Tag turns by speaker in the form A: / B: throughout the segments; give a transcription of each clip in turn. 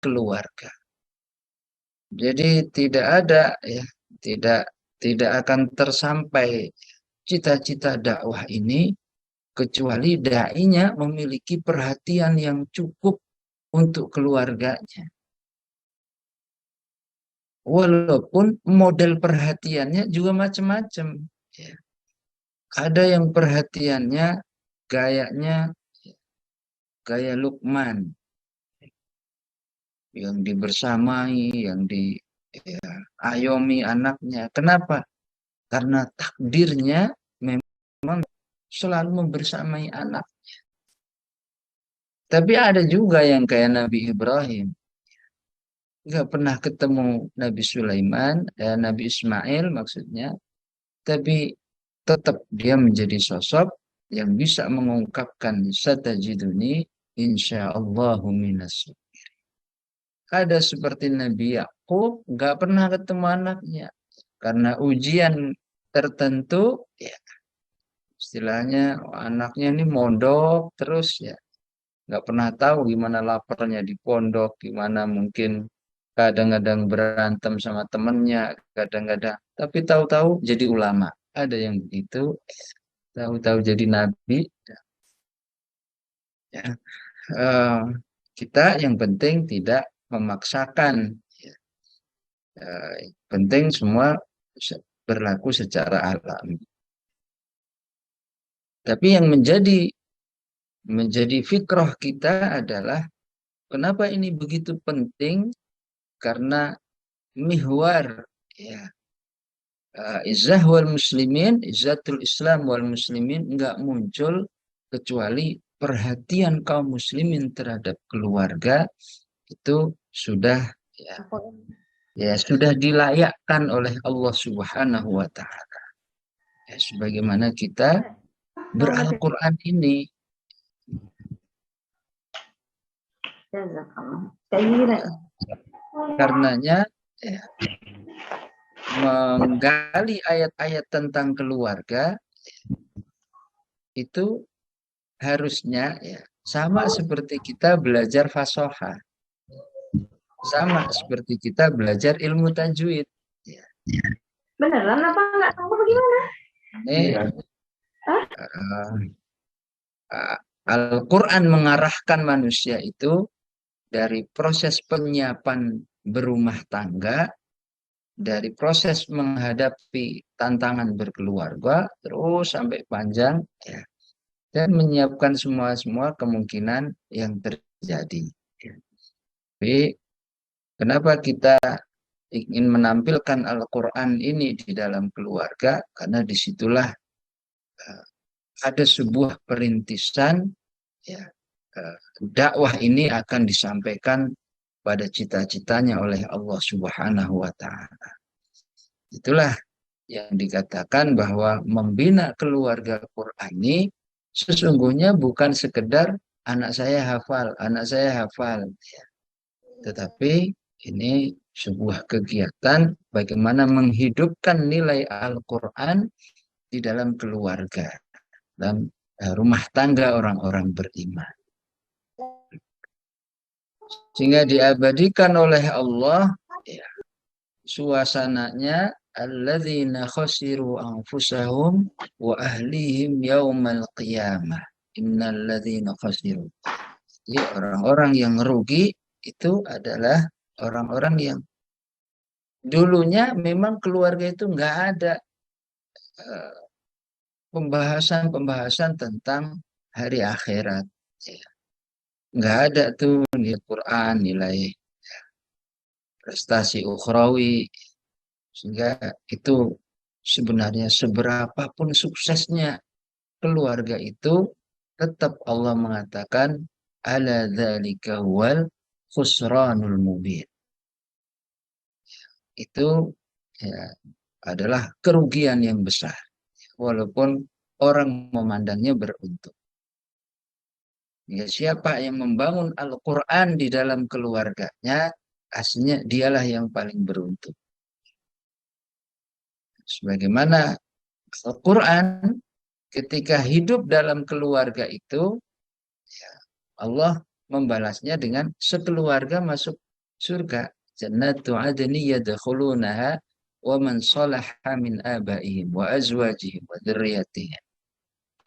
A: keluarga. Jadi tidak ada ya, tidak tidak akan tersampai cita-cita dakwah ini kecuali dai-nya memiliki perhatian yang cukup untuk keluarganya. Walaupun model perhatiannya juga macam-macam. Ya. Ada yang perhatiannya gayanya gaya Lukman, yang dibersamai, yang diayomi anaknya. Kenapa? Karena takdirnya memang selalu membersamai anak. Tapi ada juga yang kayak Nabi Ibrahim, nggak pernah ketemu Nabi Sulaiman, Nabi Ismail maksudnya, tapi tetap dia menjadi sosok yang bisa mengungkapkan satajiduni insyaallahu minas. Ada seperti Nabi Yakub, nggak pernah ketemu anaknya karena ujian tertentu, ya istilahnya anaknya ini mondok terus ya, nggak pernah tahu gimana laparnya di pondok, gimana mungkin kadang-kadang berantem sama temennya, kadang-kadang, tapi tahu-tahu jadi ulama. Ada yang begitu, tahu-tahu jadi nabi. Ya. Eh, kita yang penting tidak memaksakan. Ya. Penting semua berlaku secara alami. Tapi yang menjadi fikrah kita adalah kenapa ini begitu penting? Karena mihwar ya, izzah wal muslimin, izzatul Islam wal muslimin nggak muncul kecuali perhatian kaum muslimin terhadap keluarga itu sudah ya, sudah dilayakkan oleh Allah Subhanahu wa taala. Ya, sebagaimana kita ber-Al-Qur'an ini. Karenanya ya, menggali ayat-ayat tentang keluarga itu harusnya ya sama seperti kita belajar fasoha, sama seperti kita belajar ilmu tajwid. Ya.
B: Beneran apa nggak tahu bagaimana?
A: Ini Al-Quran mengarahkan manusia itu dari proses penyiapan berumah tangga, dari proses menghadapi tantangan berkeluarga, terus sampai panjang, ya, dan menyiapkan semua kemungkinan yang terjadi. Tapi kenapa kita ingin menampilkan Al-Quran ini di dalam keluarga? Karena disitulah ada sebuah perintisan, ya, dakwah ini akan disampaikan pada cita-citanya oleh Allah Subhanahu wa taala. Itulah yang dikatakan bahwa membina keluarga Qurani sesungguhnya bukan sekedar anak saya hafal, ya. Tetapi ini sebuah kegiatan bagaimana menghidupkan nilai Al-Quran di dalam keluarga, dalam rumah tangga orang-orang beriman. Sehingga diabadikan oleh Allah ya, suasananya alladzina khasiru anfusahum wa ahlihim yaumal qiyamah innal ladzina khasiru. Jadi orang-orang yang rugi itu adalah orang-orang yang dulunya memang keluarga itu nggak ada pembahasan-pembahasan tentang hari akhirat. Ya. Nggak ada tuh nilai Quran, nilai prestasi ukhrawi, sehingga itu sebenarnya seberapapun suksesnya keluarga itu tetap Allah mengatakan ala dzalika wal khusranul mubin. Itu ya, adalah kerugian yang besar walaupun orang memandangnya beruntung. Ya, siapa yang membangun Al-Quran di dalam keluarganya, aslinya dialah yang paling beruntung. Sebagaimana Al-Quran ketika hidup dalam keluarga itu, ya, Allah membalasnya dengan sekeluarga masuk surga. Jannatu adni yadkhulunaha wa man salaha min abaihim wa azwajihim wa dzurriyyatihim.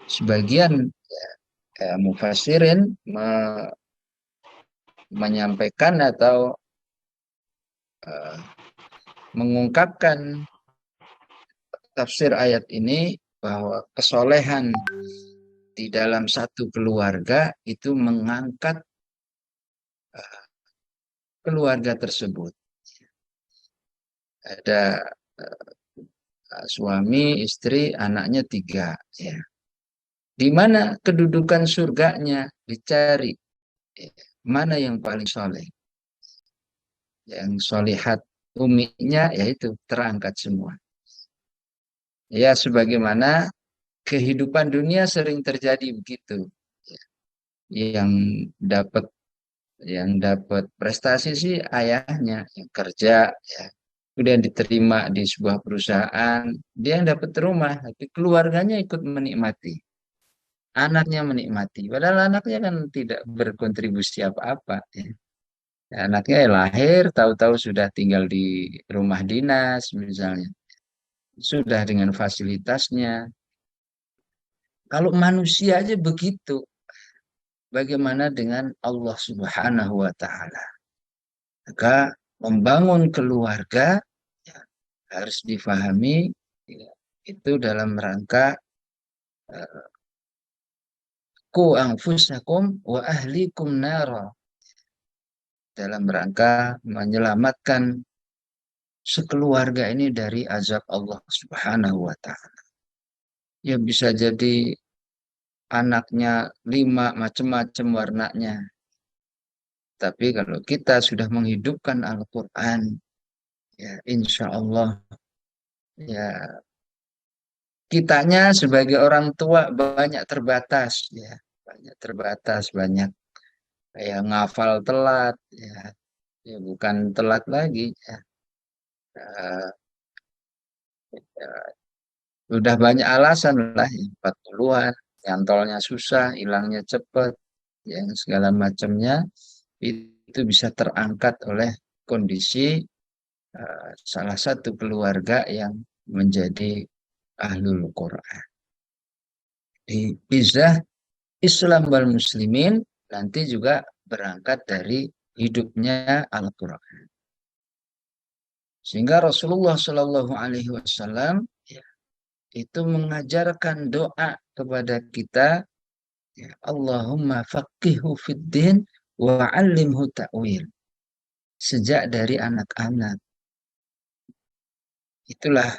A: Sebagian mufassirin menyampaikan atau uh, mengungkapkan tafsir ayat ini bahwa kesolehan di dalam satu keluarga itu mengangkat keluarga tersebut. Ada suami, istri, anaknya 3. Ya. Di mana kedudukan surganya dicari. Ya. Mana yang paling soleh? Yang solihat uminya yaitu terangkat semua. Ya sebagaimana kehidupan dunia sering terjadi begitu. Ya. Yang dapat prestasi sih ayahnya yang kerja, ya. Kemudian diterima di sebuah perusahaan, dia yang dapat rumah, tapi keluarganya ikut menikmati, anaknya menikmati, padahal anaknya kan tidak berkontribusi apa-apa. Ya. Anaknya lahir, tahu-tahu sudah tinggal di rumah dinas misalnya, sudah dengan fasilitasnya. Kalau manusia aja begitu, bagaimana dengan Allah Subhanahu wa Ta'ala? Maka membangun keluarga ya, harus difahami ya, itu dalam rangka ku anfusakum wa ahlikum nara, dalam rangka menyelamatkan sekeluarga ini dari azab Allah Subhanahu wa Ta'ala. Ya bisa jadi anaknya 5 macam-macam warnanya. Tapi kalau kita sudah menghidupkan Al-Quran, ya insya Allah ya kitanya sebagai orang tua banyak terbatas, ya banyak terbatas, banyak kayak ngafal telat, ya bukan telat lagi, ya. Eh, udah banyak alasan lah, ya, 40-an, nyantolnya susah, hilangnya cepat, yang segala macamnya itu bisa terangkat oleh kondisi salah satu keluarga yang menjadi ahlul Quran. Di Izzah Islam wal Muslimin nanti juga berangkat dari hidupnya Al-Quran. Sehingga Rasulullah Shallallahu Alaihi Wasallam itu mengajarkan doa kepada kita, ya, Allahumma faqihu fid din wa 'allimhu ta'wil. Sejak dari anak-anak. Itulah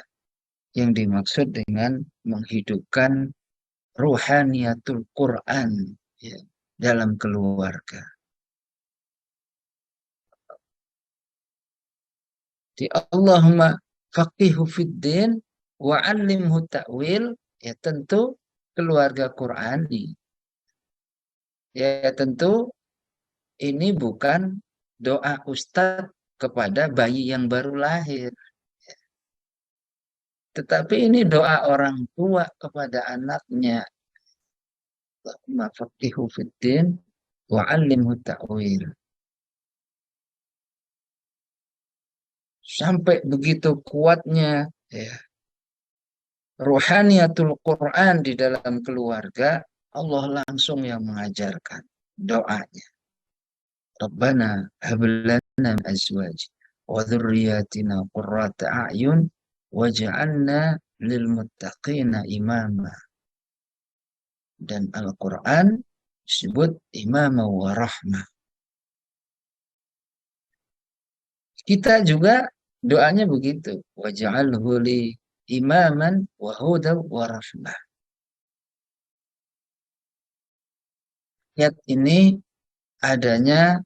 A: yang dimaksud dengan menghidupkan ruhaniyatul Quran, ya, dalam keluarga. Di Allahumma faqihu fid din wa 'allimhu ta'wil, ya tentu keluarga Qurani. Ya tentu ini bukan doa ustadz kepada bayi yang baru lahir. Tetapi ini doa orang tua kepada anaknya. Allahumma faqihu fid din wa 'allimhu ta'wil. Sampai begitu kuatnya ya, ruhaniyatul Quran di dalam keluarga, Allah langsung yang mengajarkan doanya. Rabbana hab lana min azwaj wa dzurriyyatina qurrata a'yun waj'alna lil muttaqina imama. Dan Al-Quran disebut imama wa rahmah. Kita juga doanya begitu. Waj'alhu li imaman wa hudaw wa rahmah. Ayat ini adanya,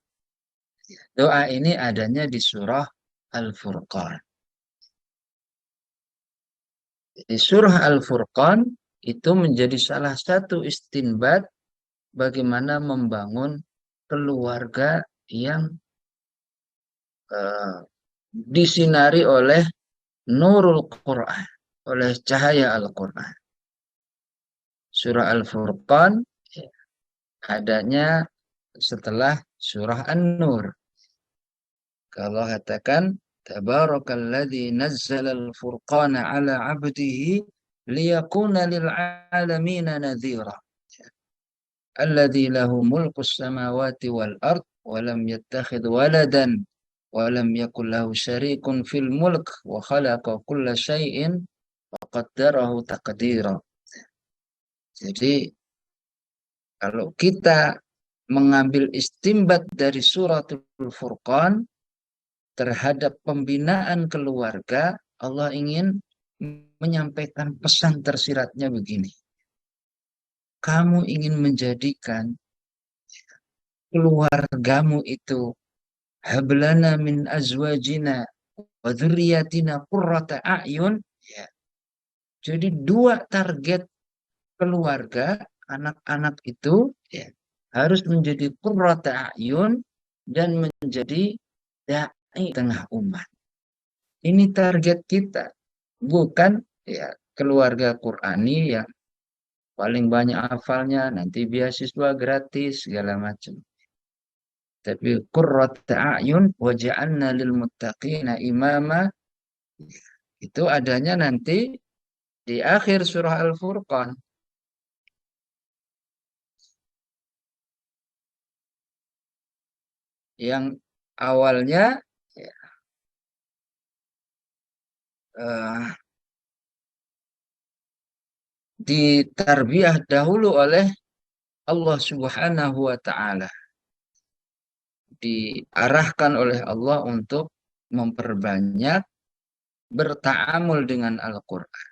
A: doa ini adanya di surah Al-Furqan. Di surah Al-Furqan itu menjadi salah satu istinbat bagaimana membangun keluarga yang disinari oleh nurul Quran, oleh cahaya Al-Quran. Surah Al-Furqan adanya setelah surah An-Nur. Kalau katakan tabarakalladzi nazzalal furqana ala 'abdihi liyakuna lil 'alamin nadhira. Alladzi lahu mulkus samawati wal ard wa lam yattakhidh waladan wa lam yakul lahu syarikun fil mulk wa khalaqa kulla syai'in wa qaddarahu taqdira. Jadi kalau kita mengambil istimbat dari suratul Furqan terhadap pembinaan keluarga, Allah ingin menyampaikan pesan tersiratnya begini. Kamu ingin menjadikan keluargamu itu hablana min azwajina wa dzurriyyatina qurrata a'yun. Ya. Jadi dua target keluarga anak-anak itu ya, harus menjadi qurrata a'yun dan menjadi dai tengah umat. Ini target kita, bukan ya keluarga Qurani yang paling banyak hafalnya nanti beasiswa gratis segala macam. Tapi qurrata a'yun waja'alna lil muttaqina imama itu adanya nanti di akhir surah Al-Furqan. Yang awalnya ya, ditarbiyah dahulu oleh Allah Subhanahu wa taala. Diarahkan oleh Allah untuk memperbanyak bertaamul dengan Al-Qur'an.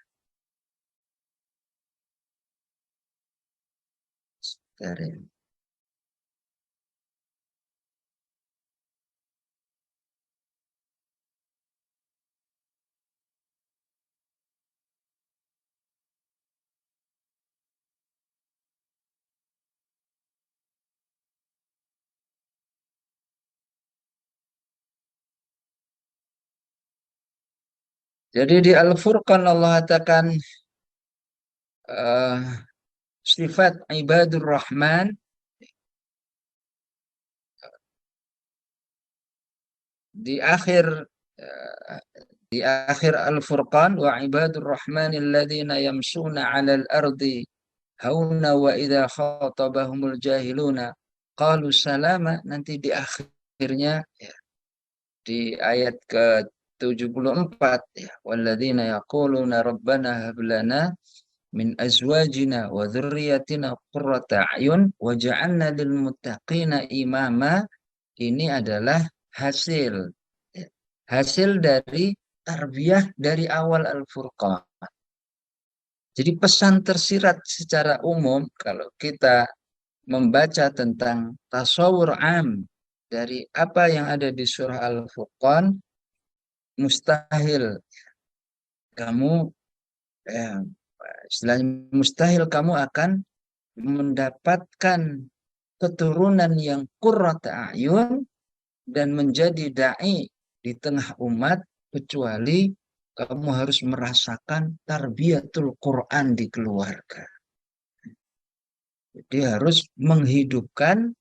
A: Jadi di Al-Furqan Allah katakan sifat ibadur rahman di akhir uh, di akhir Al-Furqan wa ibadur rahmanil ladzina yamshuna 'alal ardi hauna wa idza khatabahumul jahiluna qalu salama. Nanti di akhirnya ya, di ayat ke-74 ya walladzina yaquluna rabbana hab lana min azwajina wa dzurriyyatina qurrata a'yun waj'alna lil muttaqina imama. Ini adalah hasil hasil dari tarbiyah dari awal Al-Furqan. Jadi pesan tersirat secara umum kalau kita membaca tentang tasawur am dari apa yang ada di surah Al-Furqan, mustahil kamu istilahnya mustahil kamu akan mendapatkan keturunan yang qurrata a'yun dan menjadi dai di tengah umat kecuali kamu harus merasakan tarbiyatul Quran di keluarga. Jadi harus menghidupkan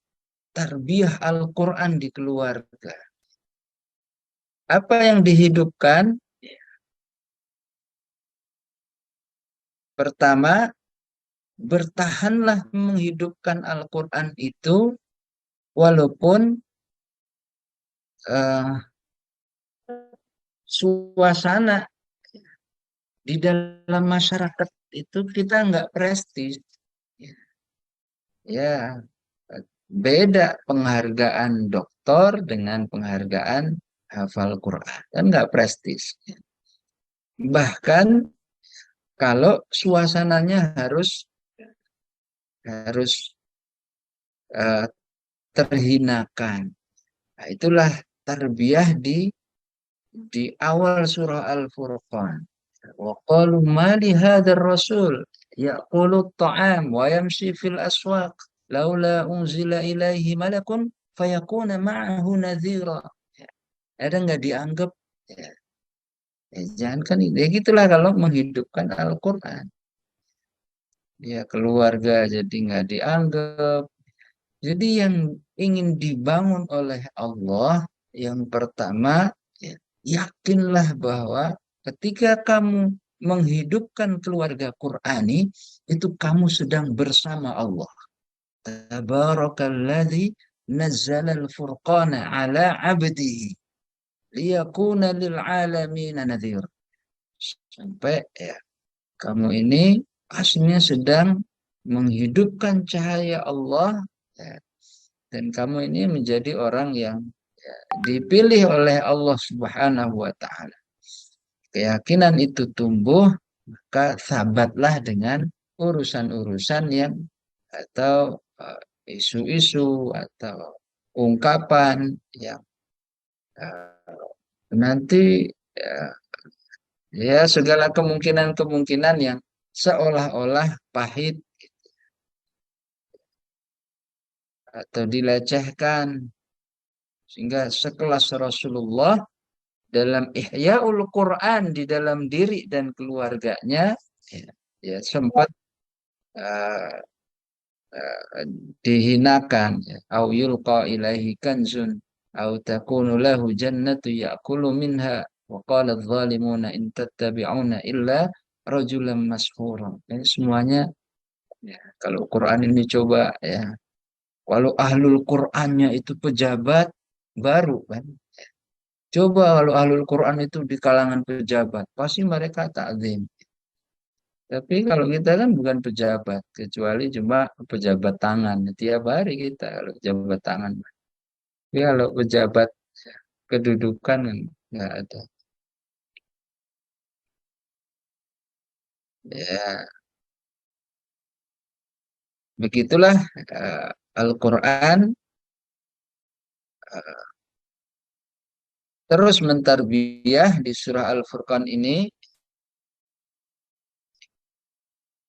A: tarbiyah Al-Quran di keluarga. Apa yang dihidupkan? Pertama, bertahanlah menghidupkan Al-Quran itu walaupun suasana di dalam masyarakat itu kita nggak prestis. Ya, beda penghargaan doktor dengan penghargaan hafal Quran. Kan nggak prestis. Bahkan kalau suasananya harus uh, terhinakan. Nah, itulah tarbiyah di awal surah Al-Furqan. Wa qalu ma li hadzal rasul ya'kulu at-ta'am wa yamshi fil aswaq laula unzila ilaihi malakun fayakuna ma'ahu nadhira. Ada nggak dianggap ya, jangan kan ya gitulah kalau menghidupkan Al-Quran. Ya keluarga jadi nggak dianggap. Jadi yang ingin dibangun oleh Allah Yang pertama, ya, yakinlah bahwa ketika kamu menghidupkan keluarga Qur'ani, itu kamu sedang bersama Allah. Tabarakalladzi nazzala al-furqana ala 'abdihi liyakuna lil 'alamina nadhir. Sampai ya, kamu ini aslinya sedang menghidupkan cahaya Allah, ya, dan kamu ini menjadi orang yang dipilih oleh Allah Subhanahu wa taala. Keyakinan itu tumbuh, maka sabatlah dengan urusan-urusan yang atau isu-isu atau ungkapan yang nanti ya, ya segala kemungkinan-kemungkinan yang seolah-olah pahit atau dilecehkan, sehingga sekelas Rasulullah dalam Ihya'ul Quran di dalam diri dan keluarganya, ya, ya sempat uh, dihinakan, ya. Au yulqa ilaihi kanzun au takunu lahu jannatu ya'kulu minha wa qala adh-dhalimuna in tattabi'una illa rajulan mashhura. Ini semuanya, ya, kalau Quran ini coba, ya, walau ahlul Qurannya itu pejabat baru kan. Coba kalau ahlul Quran itu di kalangan pejabat, pasti mereka takzim. Tapi kalau kita kan bukan pejabat, kecuali cuma pejabat tangan. Tiap hari kita kalau pejabat tangan. Tapi kalau pejabat kedudukan kan nggak ada. Ya, begitulah Al-Quran eh, terus mentarbiyah di surah Al-Furqan ini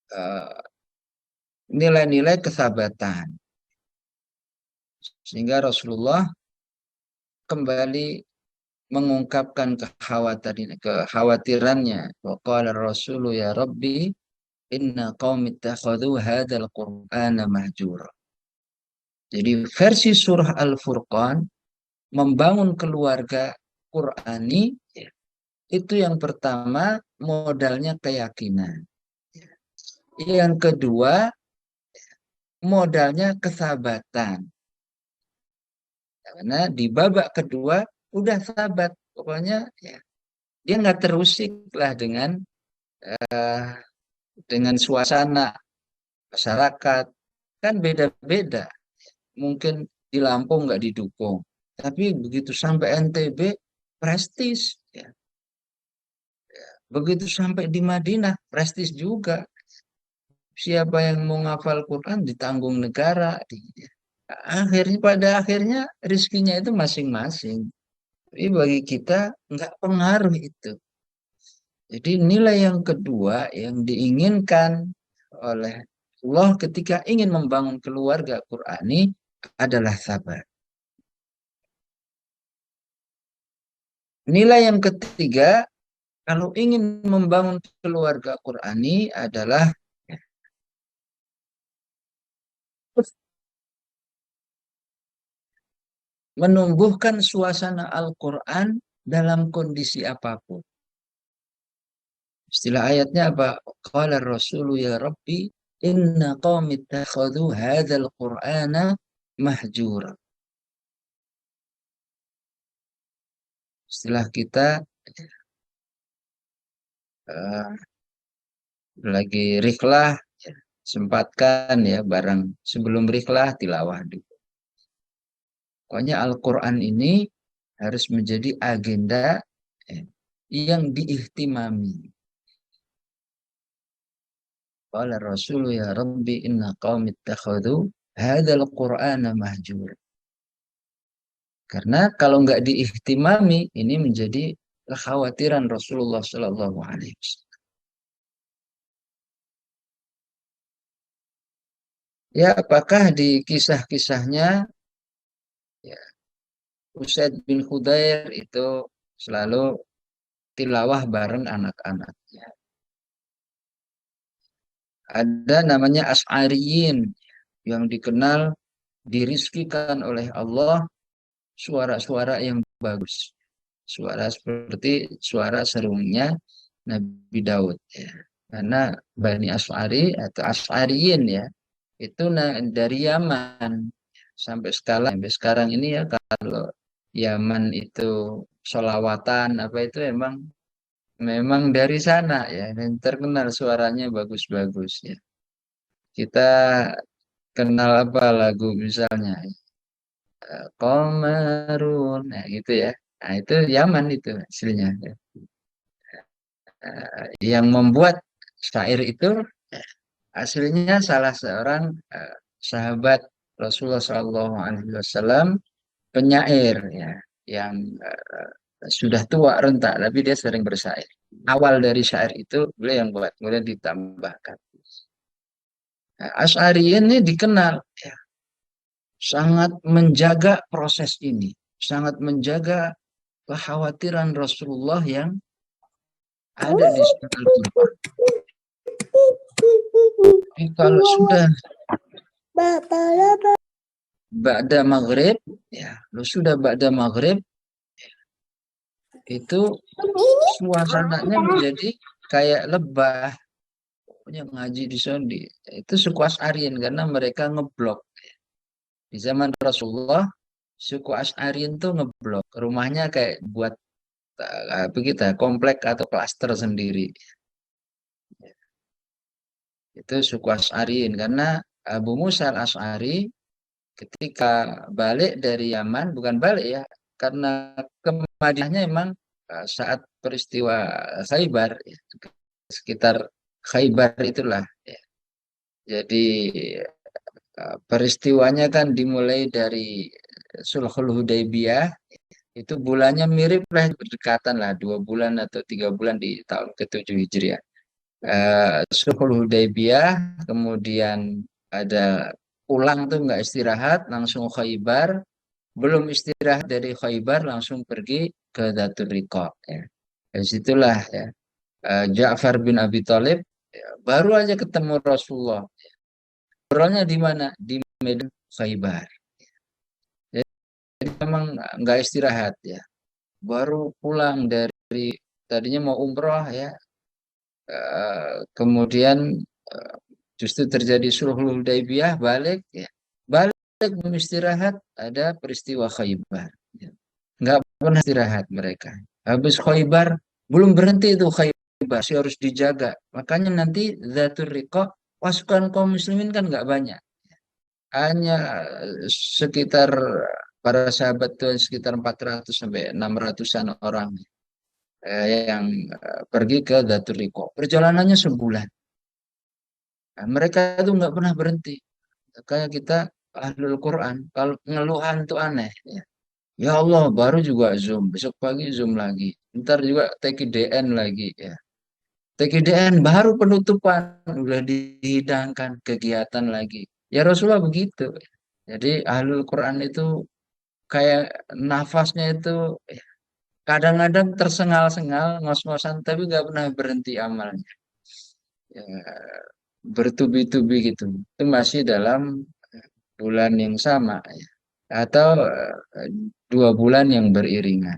A: eh, nilai-nilai kesahabatan. Sehingga Rasulullah kembali mengungkapkan kekhawatirannya. Wa qala Rasulu ya Rabbi inna qaumi ittakhadhu hadzal Qur'ana mahjura. Jadi versi surah Al-Furqan membangun keluarga Qur'ani, ya, itu yang pertama modalnya keyakinan. Yang kedua modalnya kesahabatan. Karena di babak kedua udah sahabat, pokoknya ya, dia nggak terusik lah uh, dengan suasana masyarakat, kan beda-beda. Mungkin di Lampung nggak didukung, tapi begitu sampai NTB prestis, ya. Begitu sampai di Madinah prestis juga. Siapa yang mau ngafal Quran ditanggung negara. Akhirnya pada akhirnya rizkinya itu masing-masing. Tapi bagi kita nggak pengaruh itu. Jadi nilai yang kedua yang diinginkan oleh Allah ketika ingin membangun keluarga Qurani adalah sabar. Nilai yang ketiga, kalau ingin membangun keluarga Qurani adalah menumbuhkan suasana Al-Quran dalam kondisi apapun. Istilah ayatnya apa? Qala Rasulu ya Rabbi inna qaumi ittakhadhu hadzal Qur'ana mahjura. Istilah kita uh, lagi riklah, ya, sempatkan ya barang sebelum riklah tilawah dulu. Pokoknya Al-Quran ini harus menjadi agenda, eh, yang diihtimami. Qala Rasulu ya Rabbi inna qaumi ittakhadhu hadzal Qur'ana mahjura. Karena kalau nggak diihtimami, ini menjadi kekhawatiran Rasulullah Shallallahu Alaihi Wasallam. Ya, apakah di kisah-kisahnya, ya, Usaid bin Khudair itu selalu tilawah bareng anak-anaknya. Ada namanya As'ariyin yang dikenal dirizkikan oleh Allah suara-suara yang bagus. Suara seperti suara serungnya Nabi Daud ya. Karena Bani Asy'ari atau Asy'ariyin ya, itu dari Yaman sampai sekarang ini ya, kalau Yaman itu sholawatan apa itu emang memang dari sana ya, dan terkenal suaranya bagus-bagus ya. Kita kenal apa lagu misalnya Qamarun, nah gitu ya. Nah itu Yaman itu aslinya. Yang membuat syair itu aslinya salah seorang sahabat Rasulullah SAW, penyair ya, yang sudah tua rentak, tapi dia sering bersair. Awal dari syair itu beliau yang buat, kemudian ditambahkan. Nah, Asy'ari ini dikenal ya, sangat menjaga proses ini, sangat menjaga kekhawatiran Rasulullah yang ada di surat Al-Quran. Jadi kalau sudah ba'da maghrib, ya, lu sudah ba'da maghrib, itu suasananya menjadi kayak lebah. Pokoknya ngaji di Sondi. Itu suku Asy'ariyin karena mereka ngeblok. Di zaman Rasulullah, suku Asy'ariyin tuh ngeblok. Rumahnya kayak buat begitu, komplek atau klaster sendiri. Itu suku Asy'ariyin karena Abu Musa al-Asy'ari ketika balik dari Yaman, bukan balik ya, karena ke Madinahnya emang saat peristiwa Khaybar, ya, sekitar Khaybar itulah. Ya. Jadi peristiwanya kan dimulai dari Sulhul Hudaybiyah, itu bulannya mirip lah, berdekatan lah, 2 bulan atau 3 bulan di tahun ke-7 Hijriah. Sulhul Hudaybiyah, kemudian ada pulang tuh nggak istirahat, langsung Khaybar, belum istirahat dari Khaybar langsung pergi ke Dzatur Riqa. Ya. Dari situlah ya, Ja'far bin Abi Thalib ya, baru aja ketemu Rasulullah. Ngobrolnya di mana? Di medan Khaybar. Jadi memang nggak istirahat ya. Baru pulang dari tadinya mau umroh ya, kemudian eh, justru terjadi sulhul Hudaybiyah, balik ya. Balik belum istirahat, ada peristiwa Khaybar. Ya. Nggak pernah istirahat mereka. Habis Khaybar, belum berhenti itu Khaybar, masih harus dijaga. Makanya nanti Dzatur Riqa, pasukan kaum muslimin kan nggak banyak. Hanya sekitar para sahabat Tuhan sekitar 400 sampai 600-an orang yang pergi ke Dzatur Riqa. Perjalanannya sebulan. Nah, mereka itu nggak pernah berhenti. Kayak kita Ahlul Quran, kalau ngeluhan itu aneh. Ya. Ya Allah, baru juga Zoom, besok pagi Zoom lagi. Ntar juga TKDN lagi. Ya. TKDN baru penutupan, udah dihidangkan kegiatan lagi. Ya Rasulullah begitu. Jadi Ahlul Quran itu kayak nafasnya itu kadang-kadang tersengal-sengal, ngos-ngosan, tapi nggak pernah berhenti amalnya. Ya, bertubi-tubi gitu. Itu masih dalam bulan yang sama ya. Atau 2 bulan yang beriringan.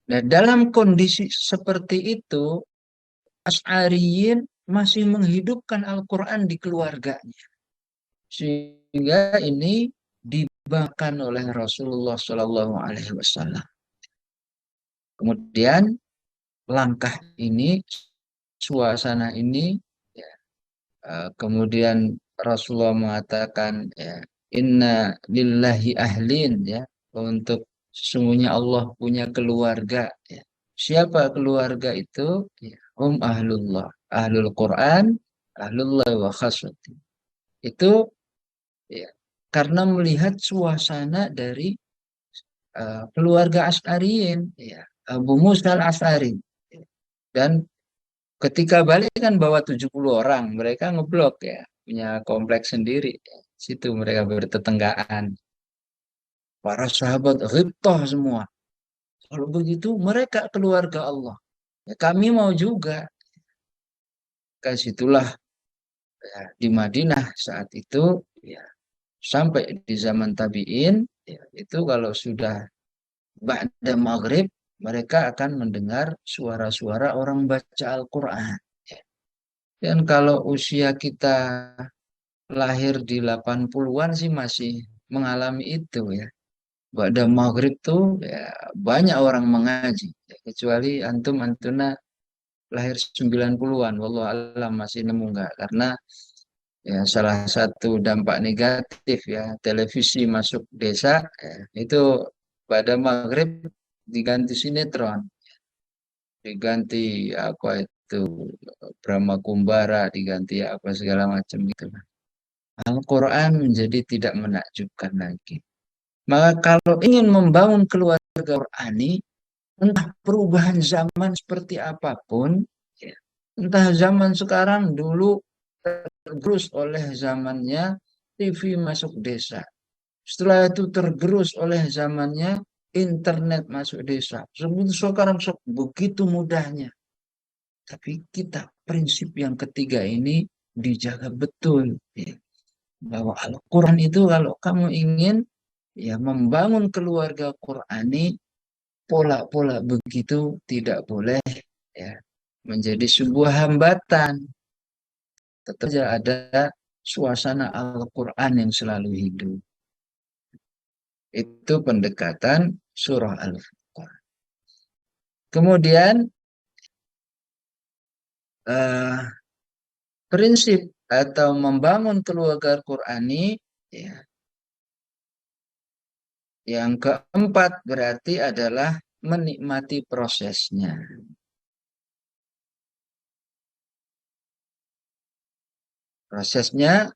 A: Nah, dalam kondisi seperti itu, Asy'ariyin masih menghidupkan Al-Quran di keluarganya. Sehingga ini dibanggakan oleh Rasulullah SAW. Kemudian langkah ini, suasana ini, ya, kemudian Rasulullah mengatakan, ya, Inna lillahi ahlin, ya, untuk sesungguhnya Allah punya keluarga. Ya. Siapa keluarga itu? Ya, ahlullah, ahlul Quran, ahlullah wa khaswati. Itu ya, karena melihat suasana dari keluarga Asy'ariyin, ya, Abu Musa al-Asy'ari. Dan ketika balik kan bawa 70 orang, mereka ngeblok ya, punya kompleks sendiri. Situ mereka bertetanggaan. Para sahabat ghibtah semua. Kalau begitu mereka keluarga Allah. Ya, kami mau juga. Ke situlah ya, di Madinah saat itu ya, sampai di zaman tabi'in, ya, itu kalau sudah ba'da maghrib, mereka akan mendengar suara-suara orang baca Al-Quran. Dan kalau usia kita lahir di 80-an sih masih mengalami itu ya. Ba'da maghrib tuh ya, banyak orang mengaji. Ya, kecuali antum antuna lahir 90-an. Wallahu alam masih nemu enggak. Karena ya salah satu dampak negatif ya televisi masuk desa ya, itu pada maghrib diganti sinetron, diganti apa itu Brahma Kumbara, diganti apa segala macam gitu. Al-Quran menjadi tidak menakjubkan lagi. Maka kalau ingin membangun keluarga Qurani, entah perubahan zaman seperti apapun, ya, entah zaman sekarang dulu tergerus oleh zamannya TV masuk desa. Setelah itu tergerus oleh zamannya internet masuk desa. Sekarang begitu mudahnya. Tapi kita prinsip yang ketiga ini dijaga betul. Ya. Bahwa Al-Quran itu kalau kamu ingin ya membangun keluarga Qurani, pola-pola begitu tidak boleh ya menjadi sebuah hambatan. Tetap saja ada suasana Al-Quran yang selalu hidup. Itu pendekatan surah Al-Furqan. Kemudian eh, prinsip atau membangun keluarga Qurani ya, yang keempat berarti adalah menikmati prosesnya. Prosesnya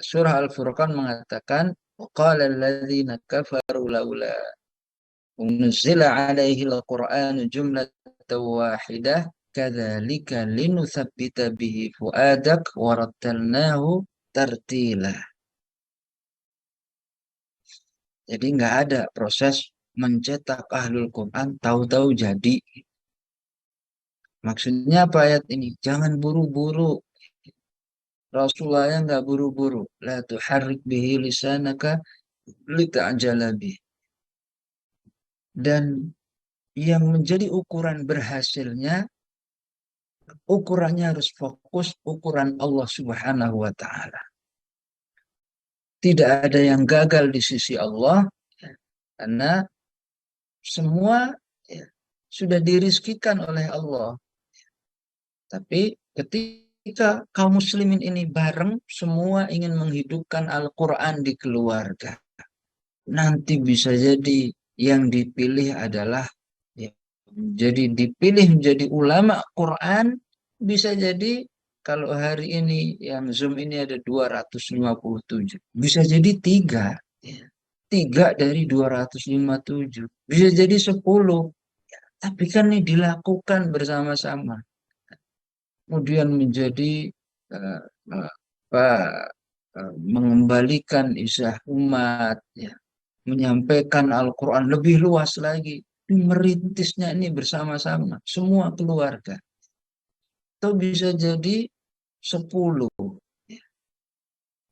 A: surah Al-Furqan mengatakan qala alladziina kafaru laula unzila 'alaihi al-Qur'anu jumlatan wahidah kadzalika linutsabbita bihi fuadak wa rattalnahu tartila. Jadi nggak ada proses mencetak ahlul Quran tahu-tahu jadi. Maksudnya apa ayat ini? Jangan buru-buru. Rasulullah nggak buru-buru. La tuharrik bihi lisanaka lita'jala bih. Dan yang menjadi ukuran berhasilnya, ukurannya harus fokus ukuran Allah Subhanahu wa Ta'ala. Tidak ada yang gagal di sisi Allah, karena semua ya, sudah dirizkikan oleh Allah. Tapi ketika kaum muslimin ini bareng, semua ingin menghidupkan Al-Quran di keluarga. Nanti bisa jadi yang dipilih adalah ya, jadi dipilih menjadi ulama Quran, bisa jadi kalau hari ini yang Zoom ini ada 257, bisa jadi tiga, ya. Tiga dari 257, bisa jadi 10. Tapi kan ini dilakukan bersama-sama. Kemudian menjadi eh, eh, apa, mengembalikan isah umat, ya, menyampaikan Al-Quran lebih luas lagi. Merintisnya ini bersama-sama, semua keluarga. Atau bisa jadi 10.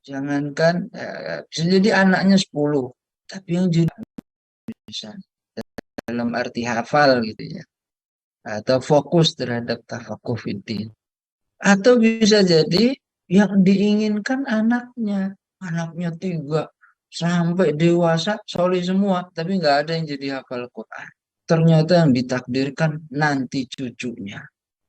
A: Jangankan, bisa jadi anaknya 10. Tapi yang jadi bisa dalam arti hafal gitu ya. Atau fokus terhadap tafakuh fiddin. Atau bisa jadi yang diinginkan anaknya. Anaknya 3 sampai dewasa, soleh semua. Tapi nggak ada yang jadi hafal Quran. Ternyata yang ditakdirkan nanti cucunya.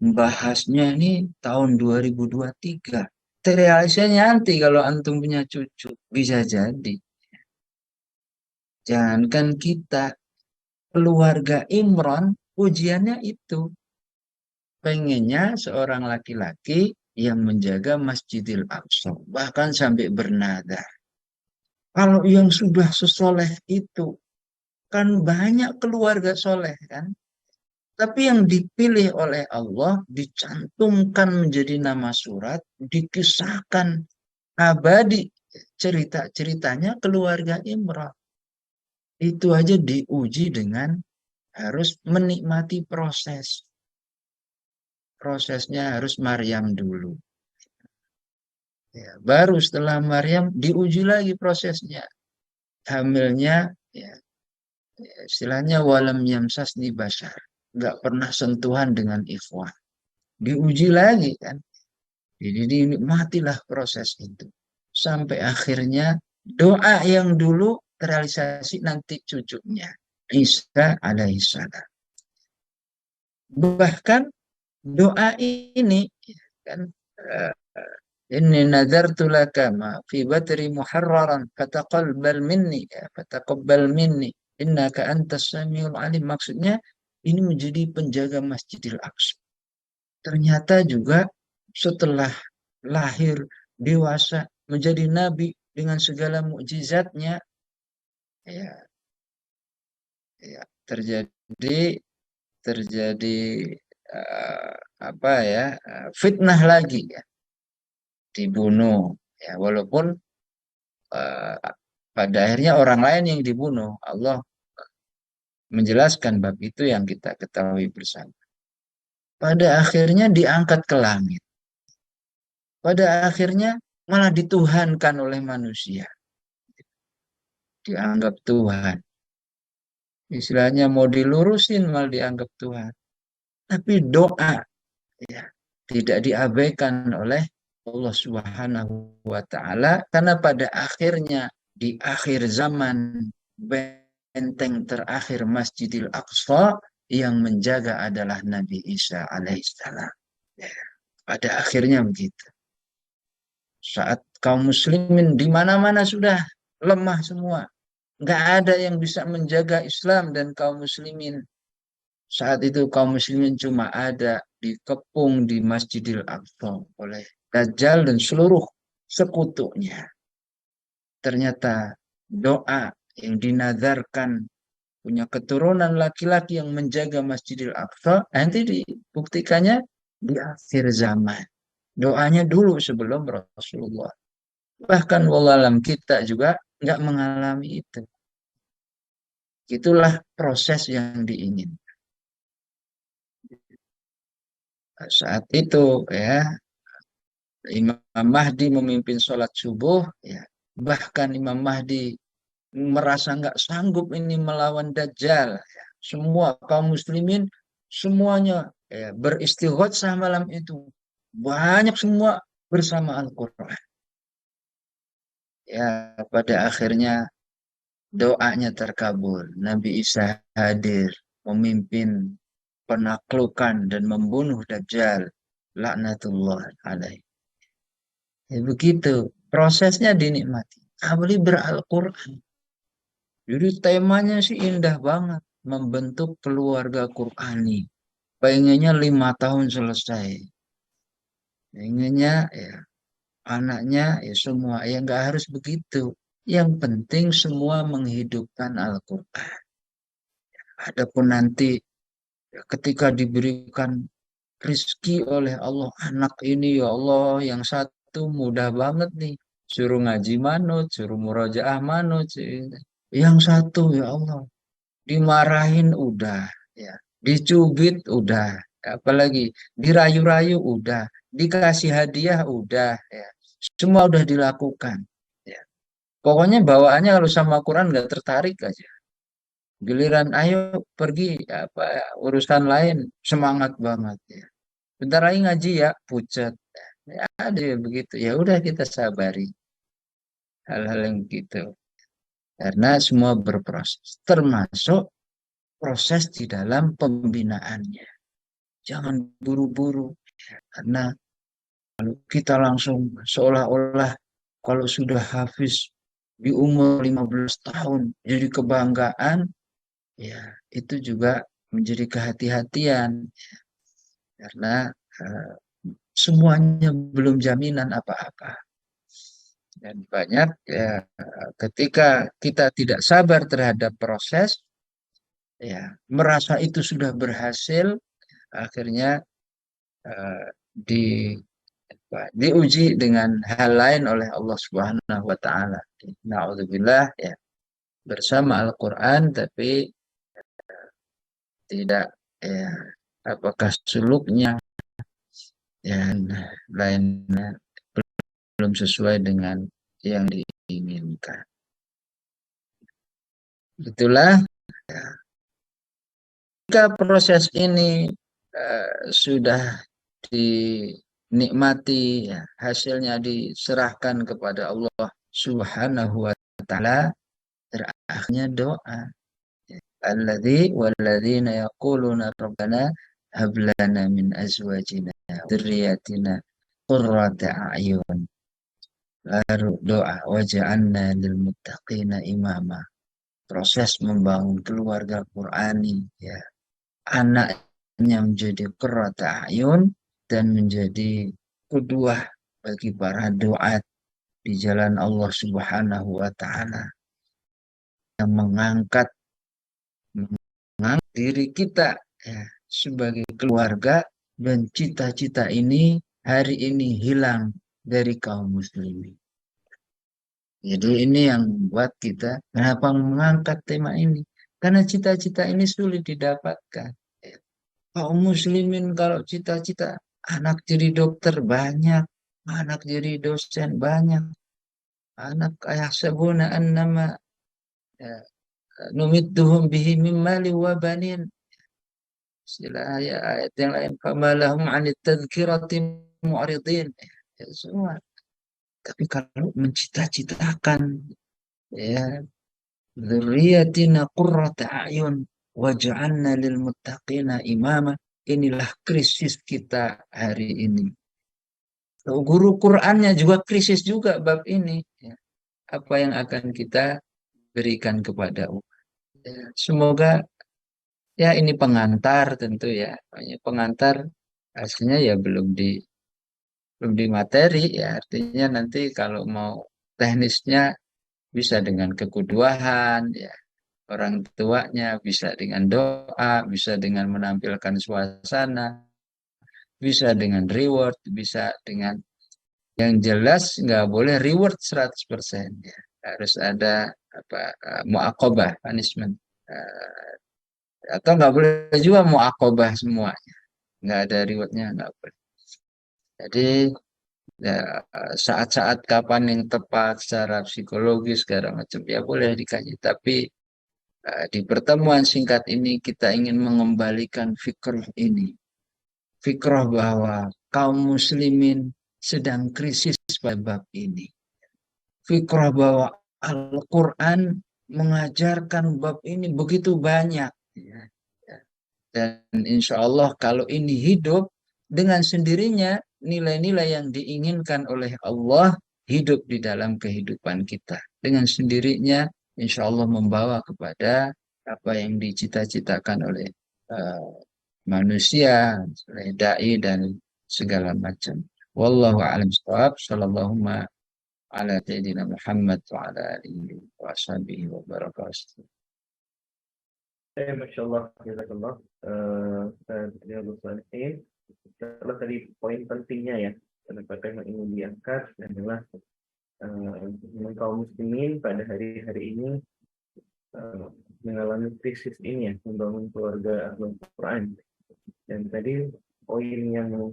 A: Bahasnya ini tahun 2023. Terrealisasinya nanti kalau antum punya cucu. Bisa jadi. Jangankan kita, keluarga Imron, ujiannya itu. Pengennya seorang laki-laki yang menjaga Masjidil Aqsa. Bahkan sampai bernadar. Kalau yang sudah sesoleh itu, kan banyak keluarga soleh kan. Tapi yang dipilih oleh Allah, dicantumkan menjadi nama surat, dikisahkan abadi cerita-ceritanya keluarga Imran. Itu aja diuji dengan harus menikmati proses. Prosesnya harus Maryam dulu. Ya, baru setelah Maryam diuji lagi prosesnya. Hamilnya, ya, istilahnya walam yamsasni bashar. Nggak pernah sentuhan dengan ikhwan. Diuji lagi kan. Jadi dinikmatilah proses itu. Sampai akhirnya doa yang dulu terrealisasi nanti cucunya. Isa alaihissalam. Bahkan doa ini kan eh, inni nadartu laka ma fi batri muharraran fataqabbal minni fataqabbal minni innaka antas samiul alim, maksudnya ini menjadi penjaga Masjidil Aqsa. Ternyata juga setelah lahir dewasa menjadi nabi dengan segala mukjizatnya, ya, ya terjadi terjadi eh, apa ya, fitnah lagi ya, dibunuh ya, walaupun eh, pada akhirnya orang lain yang dibunuh. Allah menjelaskan bab itu yang kita ketahui bersama. Pada akhirnya diangkat ke langit. Pada akhirnya malah dituhankan oleh manusia. Dianggap Tuhan. Istilahnya mau dilurusin malah dianggap Tuhan. Tapi doa ya tidak diabaikan oleh Allah Subhanahu wa taala, karena pada akhirnya di akhir zaman benteng terakhir Masjidil Aqsa yang menjaga adalah Nabi Isa alaihissalam. Ya, pada akhirnya begitu. Saat kaum muslimin di mana-mana sudah lemah semua, nggak ada yang bisa menjaga Islam dan kaum muslimin. Saat itu kaum muslimin cuma ada dikepung di Masjidil Aqsa oleh Dajjal dan seluruh sekutunya. Ternyata doa yang dinazarkan punya keturunan laki-laki yang menjaga Masjidil Aqsa nanti dibuktikannya di akhir zaman. Doanya dulu sebelum Rasulullah. Bahkan wallahualam kita juga nggak mengalami itu. Itulah proses yang diingin. Saat itu ya Imam Mahdi memimpin sholat subuh, ya. Bahkan Imam Mahdi merasa nggak sanggup ini melawan Dajjal. Ya. Semua kaum muslimin semuanya ya, beristighotsah malam itu. Banyak semua bersama Al-Quran. Ya, pada akhirnya doanya terkabul. Nabi Isa hadir memimpin penaklukan dan membunuh Dajjal. Laknatullah alaih. Ya, begitu. Prosesnya dinikmati. Apalagi beral-Quran. Jadi temanya sih indah banget. Membentuk keluarga Qurani. Pengennya 5 tahun selesai. Pengennya ya anaknya ya semua. Ya nggak harus begitu. Yang penting semua menghidupkan Al-Quran. Adapun nanti ya, ketika diberikan rizki oleh Allah anak ini, ya Allah yang satu mudah banget nih, suruh ngaji manut, suruh murojaah manut, yang satu ya Allah dimarahin udah, ya dicubit udah, apalagi dirayu-rayu udah, dikasih hadiah udah, ya semua udah dilakukan, ya pokoknya bawaannya kalau sama Quran nggak tertarik aja. Giliran ayo pergi apa urusan lain semangat banget ya. Bentar lagi ngaji ya, pucat. Ya, ada ya begitu. Ya udah kita sabari hal-hal yang gitu. Karena semua berproses. Termasuk proses di dalam pembinaannya. Jangan buru-buru. Karena kalau kita langsung seolah-olah kalau sudah hafiz di umur 15 tahun jadi kebanggaan, ya itu juga menjadi kehati-hatian. Karena eh, semuanya belum jaminan apa-apa. Dan banyak ya ketika kita tidak sabar terhadap proses, ya merasa itu sudah berhasil, akhirnya eh, di diuji dengan hal lain oleh Allah Subhanahu wa taala. Nauzubillah ya, bersama Al-Qur'an tapi tidak ya apakah suluknya dan lainnya belum sesuai dengan yang diinginkan. Itulah jika proses ini sudah dinikmati, ya, hasilnya diserahkan kepada Allah Subhanahu wa taala, terakhirnya doa. Alladzi walladzina yaquluna rabbana hab lana min azwajina wa dzurriyyatina qurrata a'yun. Lalu doa waj'alna lil muttaqina imama. Proses membangun keluarga Qurani, ya, anaknya menjadi qurrata a'yun dan menjadi kedua bagi para doa di jalan Allah Subhanahu wa taala, yang mengangkat diri kita, ya, sebagai keluarga, dan cita-cita ini hari ini hilang dari kaum muslimin. Jadi ini yang membuat kita kenapa mengangkat tema ini, karena cita-cita ini sulit didapatkan. Kaum muslimin kalau cita-cita anak jadi dokter banyak, anak jadi dosen banyak, anak ayah sabuna annama, ya, numidduhum bihi min mali wa banin. Istilah ayat yang lain, famalahum anit tadhkirati mu'ridin. Ya, semua. Tapi kalau mencita-citakan, ya, dzurriyyatina qurrata a'yun waj'alna lil muttaqina imama, inilah krisis kita hari ini. Guru Qur'annya juga krisis juga bab ini. Ya. Apa yang akan kita berikan kepada umat. Ya, semoga, ya, ini pengantar tentu, ya. Pengantar aslinya ya belum di materi, ya, artinya nanti kalau mau teknisnya bisa dengan kekuduaan, ya, orang tuanya, bisa dengan doa, bisa dengan menampilkan suasana, bisa dengan reward, bisa dengan, yang jelas nggak boleh reward 100%, ya. Harus ada apa, muaqabah, punishment. Eh, atau nggak boleh juga muaqabah semuanya, nggak ada rewardnya, nggak boleh. Jadi, ya, saat-saat kapan yang tepat secara psikologis segala macam ya boleh dikaji, tapi di pertemuan singkat ini kita ingin mengembalikan fikrah ini, fikrah bahwa kaum muslimin sedang krisis pada bab ini, fikrah bahwa Al-Quran mengajarkan bab ini begitu banyak, ya. Dan insya Allah kalau ini hidup, dengan sendirinya nilai-nilai yang diinginkan oleh Allah hidup di dalam kehidupan kita. Dengan sendirinya insya Allah membawa kepada apa yang dicita-citakan oleh uh, manusia, oleh dai dan segala macam. Wallahu a'lam bishawab. Sallallahu ala sayyidina Muhammad wa ala alihi wa sahbihi wa barakatuh.
C: Masya Allah, jazakallah. Riyadhus Shalihin. Kalau tadi poin pentingnya, ya, kenapa tema ini diangkat adalah kaum muslimin pada hari-hari ini mengalami krisis ini, ya, membangun keluarga Al-Quran. Dan tadi poin yang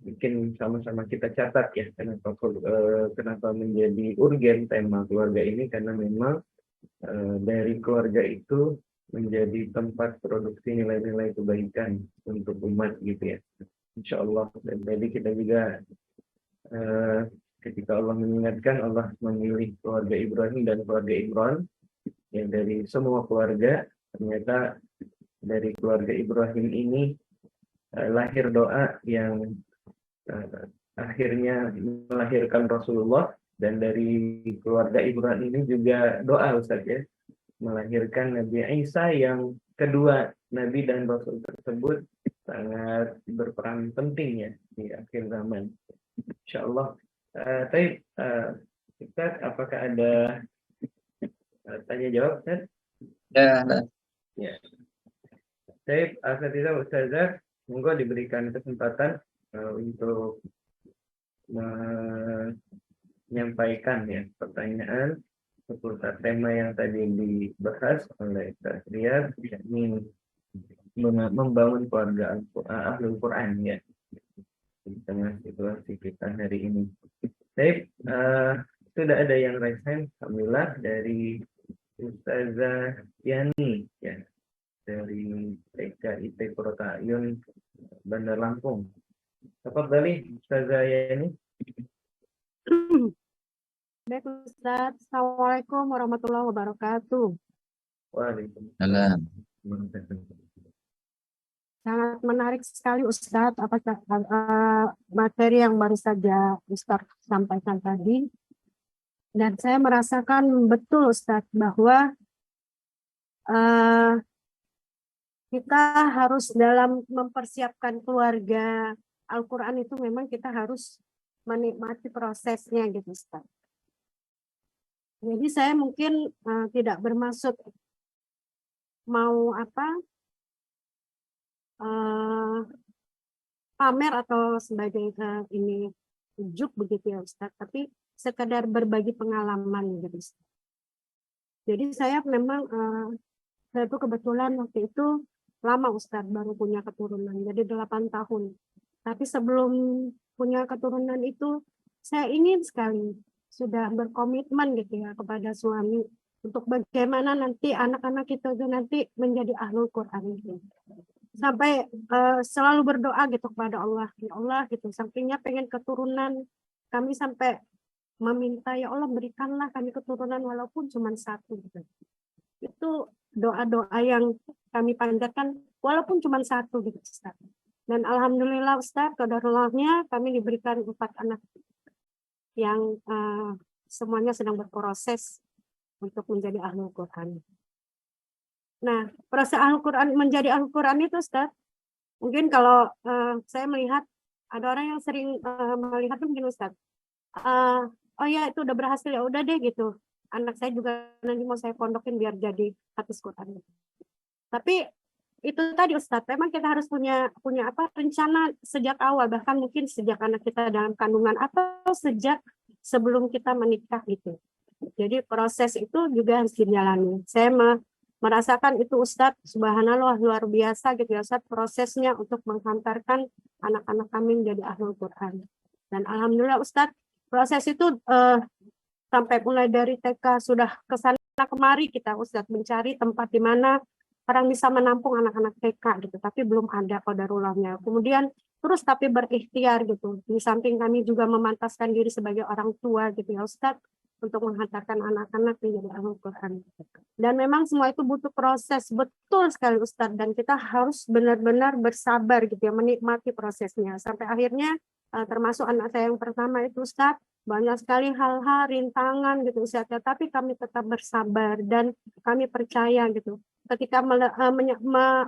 C: bikin sama-sama kita catat, ya, kenapa menjadi urgen tema keluarga ini, karena memang dari keluarga itu menjadi tempat produksi nilai-nilai kebaikan untuk umat, gitu, ya, insya Allah. Dan tadi kita juga ketika Allah mengingatkan, Allah memilih keluarga Ibrahim dan keluarga Imran, yang dari semua keluarga, ternyata dari keluarga Ibrahim ini lahir doa yang akhirnya melahirkan Rasulullah, dan dari keluarga Ibrahim ini juga doa, Ustaz, ya, melahirkan Nabi Isa, yang kedua Nabi dan Rasul tersebut sangat berperan penting, ya, di akhir zaman, insya Allah. Tapi Ustaz, apakah ada tanya jawab, Ustaz?
A: Ya,
C: Ya. Saya Asatidz Ustazah, monggo diberikan kesempatan untuk menyampaikan, ya, pertanyaan seputar tema yang tadi dibahas oleh Ustaz Riyad, yakni membangun keluarga Ahlul Quran, ya. di tengah situasi kita hari ini. Baik, sudah ada yang raise hand, alhamdulillah, dari Ustazah Yani, ya, dari TKIP Kota Ayun, Bandar Lampung. Tafadhali Ustazah Yani.
D: Baik Ustaz, Assalamualaikum warahmatullahi wabarakatuh.
C: Waalaikumsalam.
D: Sangat menarik sekali Ustaz materi yang baru saja Ustaz sampaikan tadi. Dan saya merasakan betul Ustaz bahwa kita harus dalam mempersiapkan keluarga Al-Quran itu memang kita harus menikmati prosesnya gitu Ustaz. Jadi saya mungkin tidak bermaksud mau pamer atau sebagai ini ujuk begitu ya Ustaz, tapi sekedar berbagi pengalaman gitu Ustaz. Jadi saya memang saya tuh kebetulan waktu itu lama Ustaz baru punya keturunan, jadi 8 tahun. Tapi sebelum punya keturunan itu saya ingin sekali sudah berkomitmen gitu ya kepada suami untuk bagaimana nanti anak-anak kita itu nanti menjadi ahlul Quran gitu. Sampai selalu berdoa gitu kepada Allah, ya Allah gitu. Sampingnya pengen keturunan, kami sampai meminta ya Allah berikanlah kami keturunan walaupun cuma satu gitu. Itu doa-doa yang kami panjatkan walaupun cuma satu gitu Ustaz. Dan alhamdulillah Ustaz, qadarullah-nya kami diberikan 4 anak yang semuanya sedang berproses untuk menjadi ahlul Quran. Nah, proses ahlul Quran menjadi ahlul Quran itu Ustaz, mungkin kalau saya melihat ada orang yang sering melihat mungkin Ustaz, oh ya itu udah berhasil ya udah deh gitu. Anak saya juga nanti mau saya pondokin biar jadi hafiz Quran. Tapi itu tadi Ustaz, memang kita harus punya rencana sejak awal, bahkan mungkin sejak anak kita dalam kandungan atau sejak sebelum kita menikah gitu. Jadi proses itu juga harus dijalani. Saya merasakan itu Ustaz, subhanallah luar biasa gitu ya Ustaz, prosesnya untuk menghantarkan anak-anak kami menjadi ahlul Quran. Dan alhamdulillah Ustaz, proses itu sampai mulai dari TK sudah kesana kemari kita Ustaz mencari tempat di mana orang bisa menampung anak-anak TK gitu, tapi belum ada qadarulahnya. Kemudian terus tapi berikhtiar gitu. Di samping kami juga memantaskan diri sebagai orang tua gitu ya Ustaz, untuk menghantarkan anak-anak menjadi ahlul Quran. Dan memang semua itu butuh proses, betul sekali Ustaz, dan kita harus benar-benar bersabar gitu ya, menikmati prosesnya. Sampai akhirnya termasuk anak saya yang pertama itu Ustaz, banyak sekali hal-hal rintangan gitu Ustaz, tapi kami tetap bersabar dan kami percaya gitu. Ketika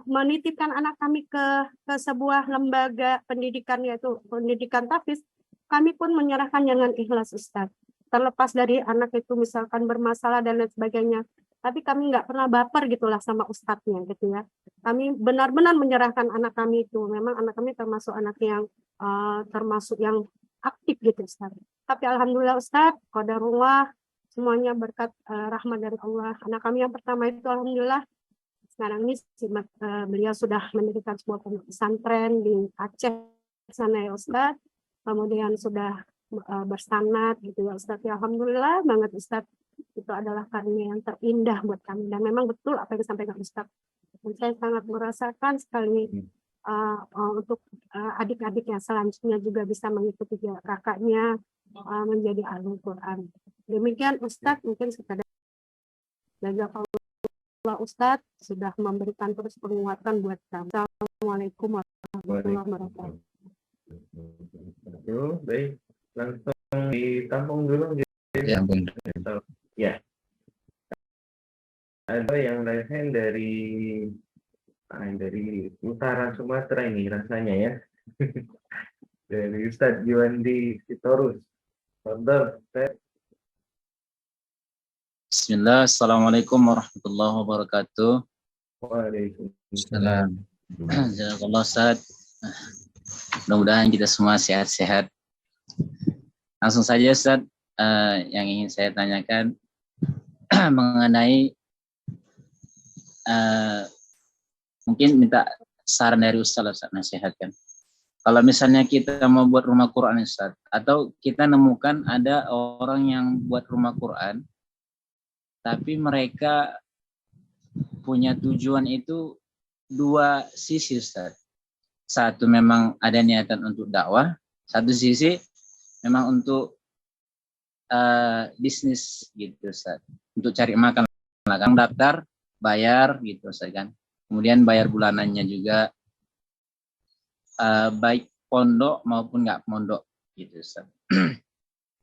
D: menitipkan anak kami ke sebuah lembaga pendidikan yaitu pendidikan tahfiz, kami pun menyerahkan dengan ikhlas Ustaz. Terlepas dari anak itu misalkan bermasalah dan lain sebagainya, tapi kami nggak pernah baper gitulah sama ustadznya gitu ya. Kami benar-benar menyerahkan anak kami itu. Memang anak kami termasuk anak yang termasuk yang aktif gitu Ustaz. Tapi alhamdulillah Ustaz, qadarullah semuanya berkat rahmat dari Allah. Anak kami yang pertama itu alhamdulillah sekarang ini beliau sudah mendirikan sebuah pondok pesantren di Aceh sana ya Ustaz. Kemudian sudah bersanad gitu ya Ustaz. Ya, alhamdulillah banget Ustaz. Itu adalah karunia yang terindah buat kami. Dan memang betul apa yang disampaikan Ustaz. Dan saya sangat merasakan sekali untuk adik-adik yang selanjutnya juga bisa mengikuti kakaknya menjadi ahlul Quran. Demikian Ustaz, mungkin sekadar jazakallah Ustaz sudah memberikan terus penguatan buat kami. Assalamualaikum warahmatullahi wabarakatuh.
C: Baik, langsung ditampung dulu.
A: Ya ampun.
C: Ya. Ada yang lain dari utara Sumatera ini rasanya ya. Dari Ustadz Juwandi Sitorus.
E: Bismillah, Assalamualaikum warahmatullahi wabarakatuh.
C: Waalaikumsalam.
E: Jazakallah Ustaz. Mudah-mudahan kita semua sehat-sehat. Langsung saja Ustaz, yang ingin saya tanyakan mengenai mungkin minta saran dari Ustaz nasihatkan. Kalau misalnya kita mau buat rumah Quran, Ustaz, atau kita nemukan ada orang yang buat rumah Quran, tapi mereka punya tujuan itu dua sisi, Ustaz. Satu memang ada niatan untuk dakwah, satu sisi memang untuk bisnis gitu, Ustaz. Untuk cari makan, kan daftar, bayar gitu, Ustaz kan. Kemudian bayar bulanannya juga, baik pondok maupun nggak pondok gitu, Ustaz.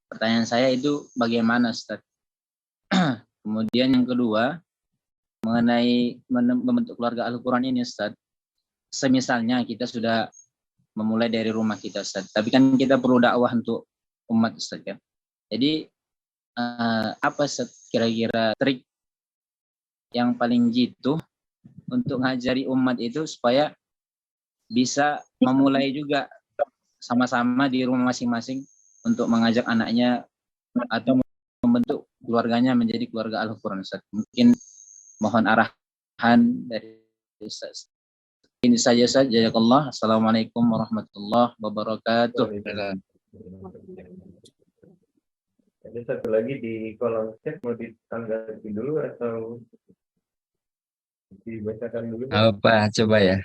E: Pertanyaan saya itu bagaimana, Ustaz? Kemudian yang kedua, mengenai membentuk keluarga Al-Quran ini, Ustaz. Semisalnya kita sudah memulai dari rumah kita, Ustaz. Tapi kan kita perlu dakwah untuk umat, Ustaz kan. Jadi apa, Ustaz, kira-kira trik yang paling jitu untuk ngajari umat itu supaya bisa memulai juga sama-sama di rumah masing-masing untuk mengajak anaknya atau membentuk keluarganya menjadi keluarga Al-Quran, Ustaz. Mungkin mohon arahan dari Ustaz. Ini saja, Ustaz. Jazakallah. Assalamualaikum warahmatullahi wabarakatuh.
C: Ada satu lagi di kolom chat, mau ditanggapi dulu atau dibacakan dulu?
A: Apa? Coba ya.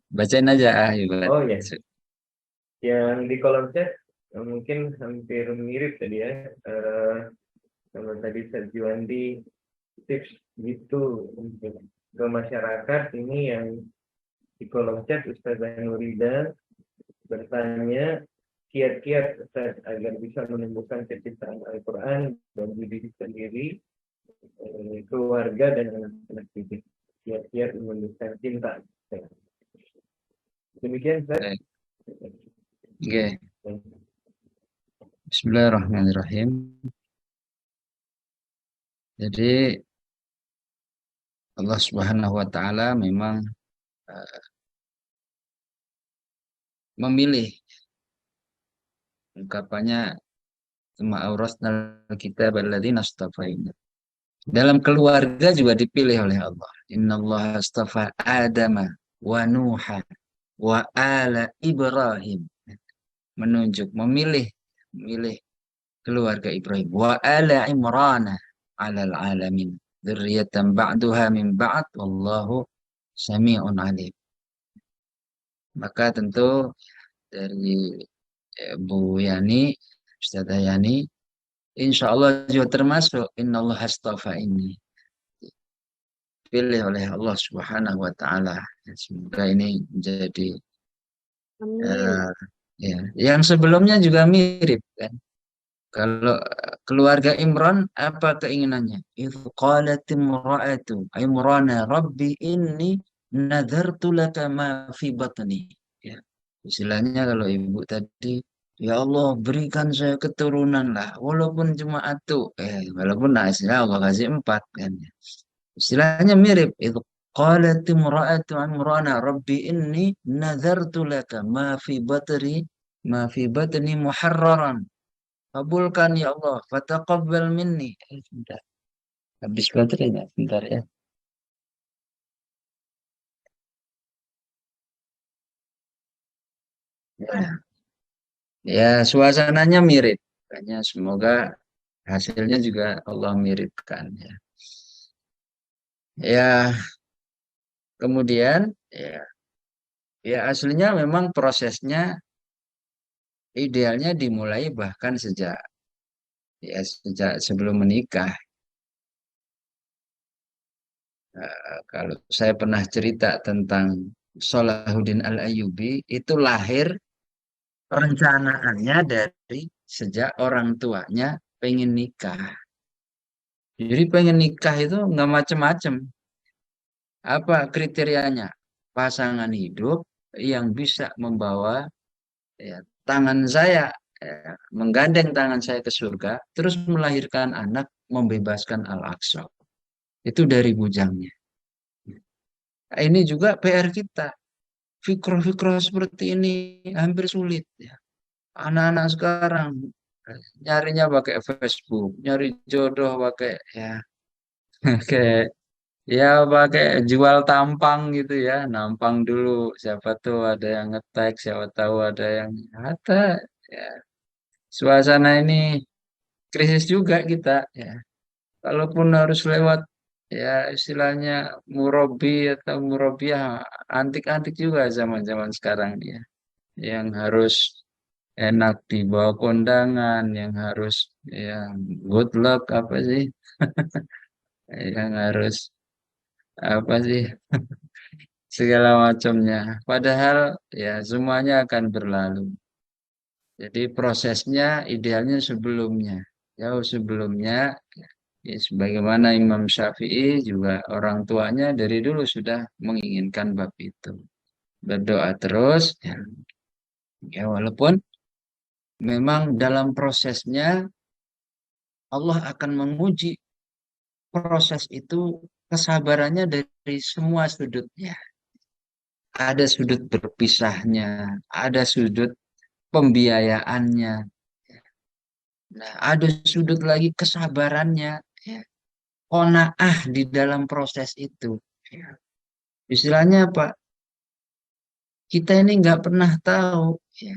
A: Bacain aja, Ibu.
C: Oh ya, yang di kolom chat mungkin hampir mirip tadi ya, sama tadi Ustaz Juwandi, tips gitu untuk ke masyarakat. Ini yang di kolom chat Ustazah Nurida bertanya, kiat-kiat Ustaz agar bisa menumbuhkan kecintaan Al-Quran bagi diri sendiri, keluarga dan anak-anak didik. Kiat-kiat menumbuhkan cinta. Demikian, Ustaz.
A: Oke. Bismillahirrahmanirrahim. Jadi Allah Subhanahu wa taala memang memilih, ungkapannya ma'aurasnal kitab alladzina astafaina. Dalam keluarga juga dipilih oleh Allah. Innallaha astafa Adama wa Nuha wa ala Ibrahim. Menunjuk, memilih keluarga Ibrahim. Wa ala Imrana alal alamin. Dzurriyyatan ba'duha min ba'd wallahu sami'un alim. Maka tentu dari Bu Yani, Ustazah Yani, insya Allah juga termasuk innallaha astafa ini. Pilih oleh Allah Subhanahu wa taala. Semoga ini menjadi ya. Yang sebelumnya juga mirip kan. Kalau keluarga Imran, apa keinginannya? Idh qalat imra'atu Imrana rabbi inni nadartu laka ma fi batni. Ya. Istilahnya kalau ibu tadi, ya Allah berikan saya keturunan lah, walaupun cuma satu. Walaupun istilah Allah kasih 4 kan. Istilahnya mirip. Idh qalat imra'atu Imrana rabbi inni nadartu laka ma fi batni muharraran. Kabulkan ya Allah, fataqabbal minni. Sudah. Habis baterainya, bentar ya. Ya, suasananya mirip. Makanya semoga hasilnya juga Allah miripkan ya. Ya, kemudian ya aslinya memang prosesnya idealnya dimulai bahkan sejak sebelum menikah. Kalau saya pernah cerita tentang Salahuddin Al-Ayyubi, itu lahir perencanaannya dari sejak orang tuanya pengen nikah. Jadi pengen nikah itu nggak macem-macem. Apa kriterianya? Pasangan hidup yang bisa membawa tangan saya, menggandeng tangan saya ke surga, terus melahirkan anak, membebaskan Al-Aqsa. Itu dari bujangnya. Nah, ini juga PR kita. Fikroh-fikroh seperti ini hampir sulit. Ya. Anak-anak sekarang nyarinya pakai Facebook, nyari jodoh pakai kayak Ya pakai jual tampang gitu ya, nampang dulu. Siapa tuh ada yang ngetek, siapa tahu ada yang ada. Ya, suasana ini krisis juga kita. Ya, kalaupun harus lewat ya istilahnya murabi atau murabiah, antik-antik juga zaman-zaman sekarang dia. Yang harus enak dibawa kondangan, yang harus yang good luck apa sih, yang harus apa sih segala macamnya. Padahal ya semuanya akan berlalu. Jadi prosesnya idealnya sebelumnya, jauh sebelumnya. Ya, sebagaimana Imam Syafi'i juga orang tuanya dari dulu sudah menginginkan bab itu. Berdoa terus, ya, ya walaupun memang dalam prosesnya Allah akan menguji proses itu kesabarannya dari semua sudutnya. Ada sudut berpisahnya, ada sudut pembiayaannya, nah, ada sudut lagi kesabarannya, ya. Qanaah di dalam proses itu. Ya. Istilahnya apa? Kita ini nggak pernah tahu, ya,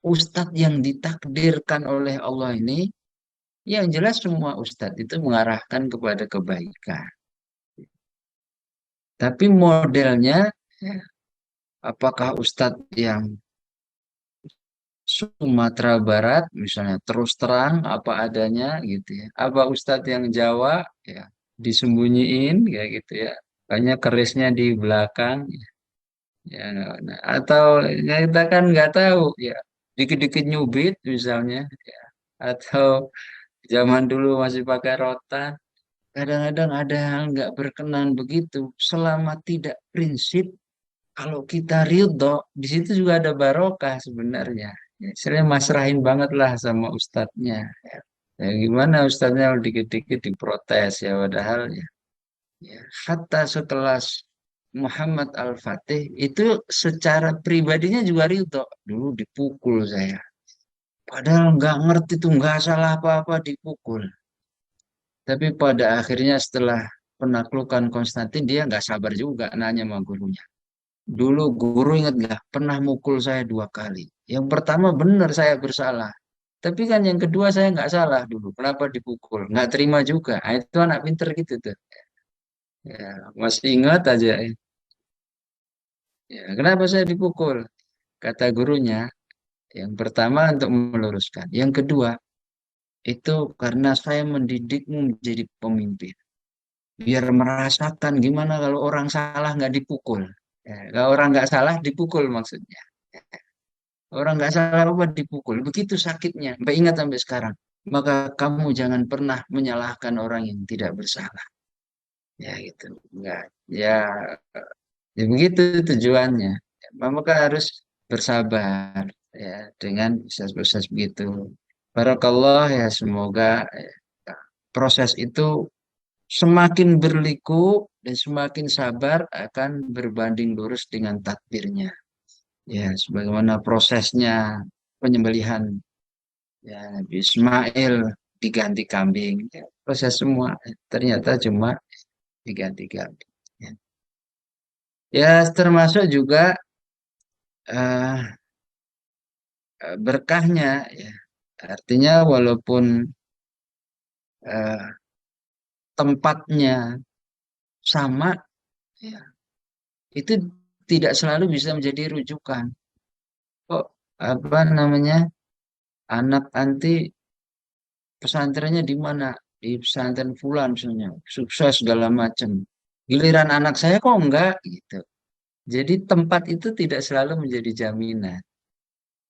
A: ustadz yang ditakdirkan oleh Allah ini, yang jelas semua ustadz itu mengarahkan kepada kebaikan. Tapi modelnya, ya, apakah ustadz yang Sumatera Barat misalnya terus terang apa adanya gitu ya. Apa Ustadz yang Jawa ya disembunyiin kayak gitu ya. Banyak kerisnya di belakang ya. Nah, atau ya, kita kan nggak tahu ya. Dikit-dikit nyubit misalnya ya. Atau zaman dulu masih pakai rotan. Kadang-kadang ada yang nggak berkenan begitu. Selama tidak prinsip, kalau kita ridho, di situ juga ada barokah sebenarnya. Ya, saya masrahin banget lah sama ustadznya. Ya, ya gimana ustadznya dikit-dikit diprotes ya padahal ya. Ya, hatta sekelas Muhammad Al-Fatih itu secara pribadinya juga ridho. Dulu dipukul saya. Padahal nggak ngerti tuh nggak salah apa-apa dipukul. Tapi pada akhirnya setelah penaklukan Konstantin dia nggak sabar juga nanya sama gurunya. Dulu guru ingat nggak pernah mukul saya 2 kali. Yang pertama benar saya bersalah. Tapi kan yang kedua saya nggak salah dulu. Kenapa dipukul? Nggak terima juga. Ah, itu anak pinter gitu tuh. Ya, masih ingat aja. Ya, kenapa saya dipukul? Kata gurunya, yang pertama untuk meluruskan. Yang kedua, itu karena saya mendidikmu menjadi pemimpin. Biar merasakan gimana kalau orang salah nggak dipukul. Ya, kalau orang nggak salah dipukul maksudnya. Orang nggak salah apa dipukul. Begitu sakitnya. Sampai ingat sampai sekarang. Maka kamu jangan pernah menyalahkan orang yang tidak bersalah. Ya gitu. Enggak. Ya, ya begitu tujuannya. Ya, maka harus bersabar ya dengan proses-proses begitu. Barakallah ya semoga ya, proses itu semakin berliku dan semakin sabar akan berbanding lurus dengan takdirnya. Ya, sebagaimana prosesnya penyembelihan ya Nabi Ismail diganti kambing. Ya, proses semua ternyata cuma diganti kambing. Ya, ya termasuk juga eh, berkahnya. Ya. Artinya walaupun eh, tempatnya sama, ya, itu tidak selalu bisa menjadi rujukan. Kok apa namanya anak anti pesantrennya di mana? Di pesantren Fulan misalnya, sukses segala macam. Giliran anak saya kok enggak gitu. Jadi tempat itu tidak selalu menjadi jaminan.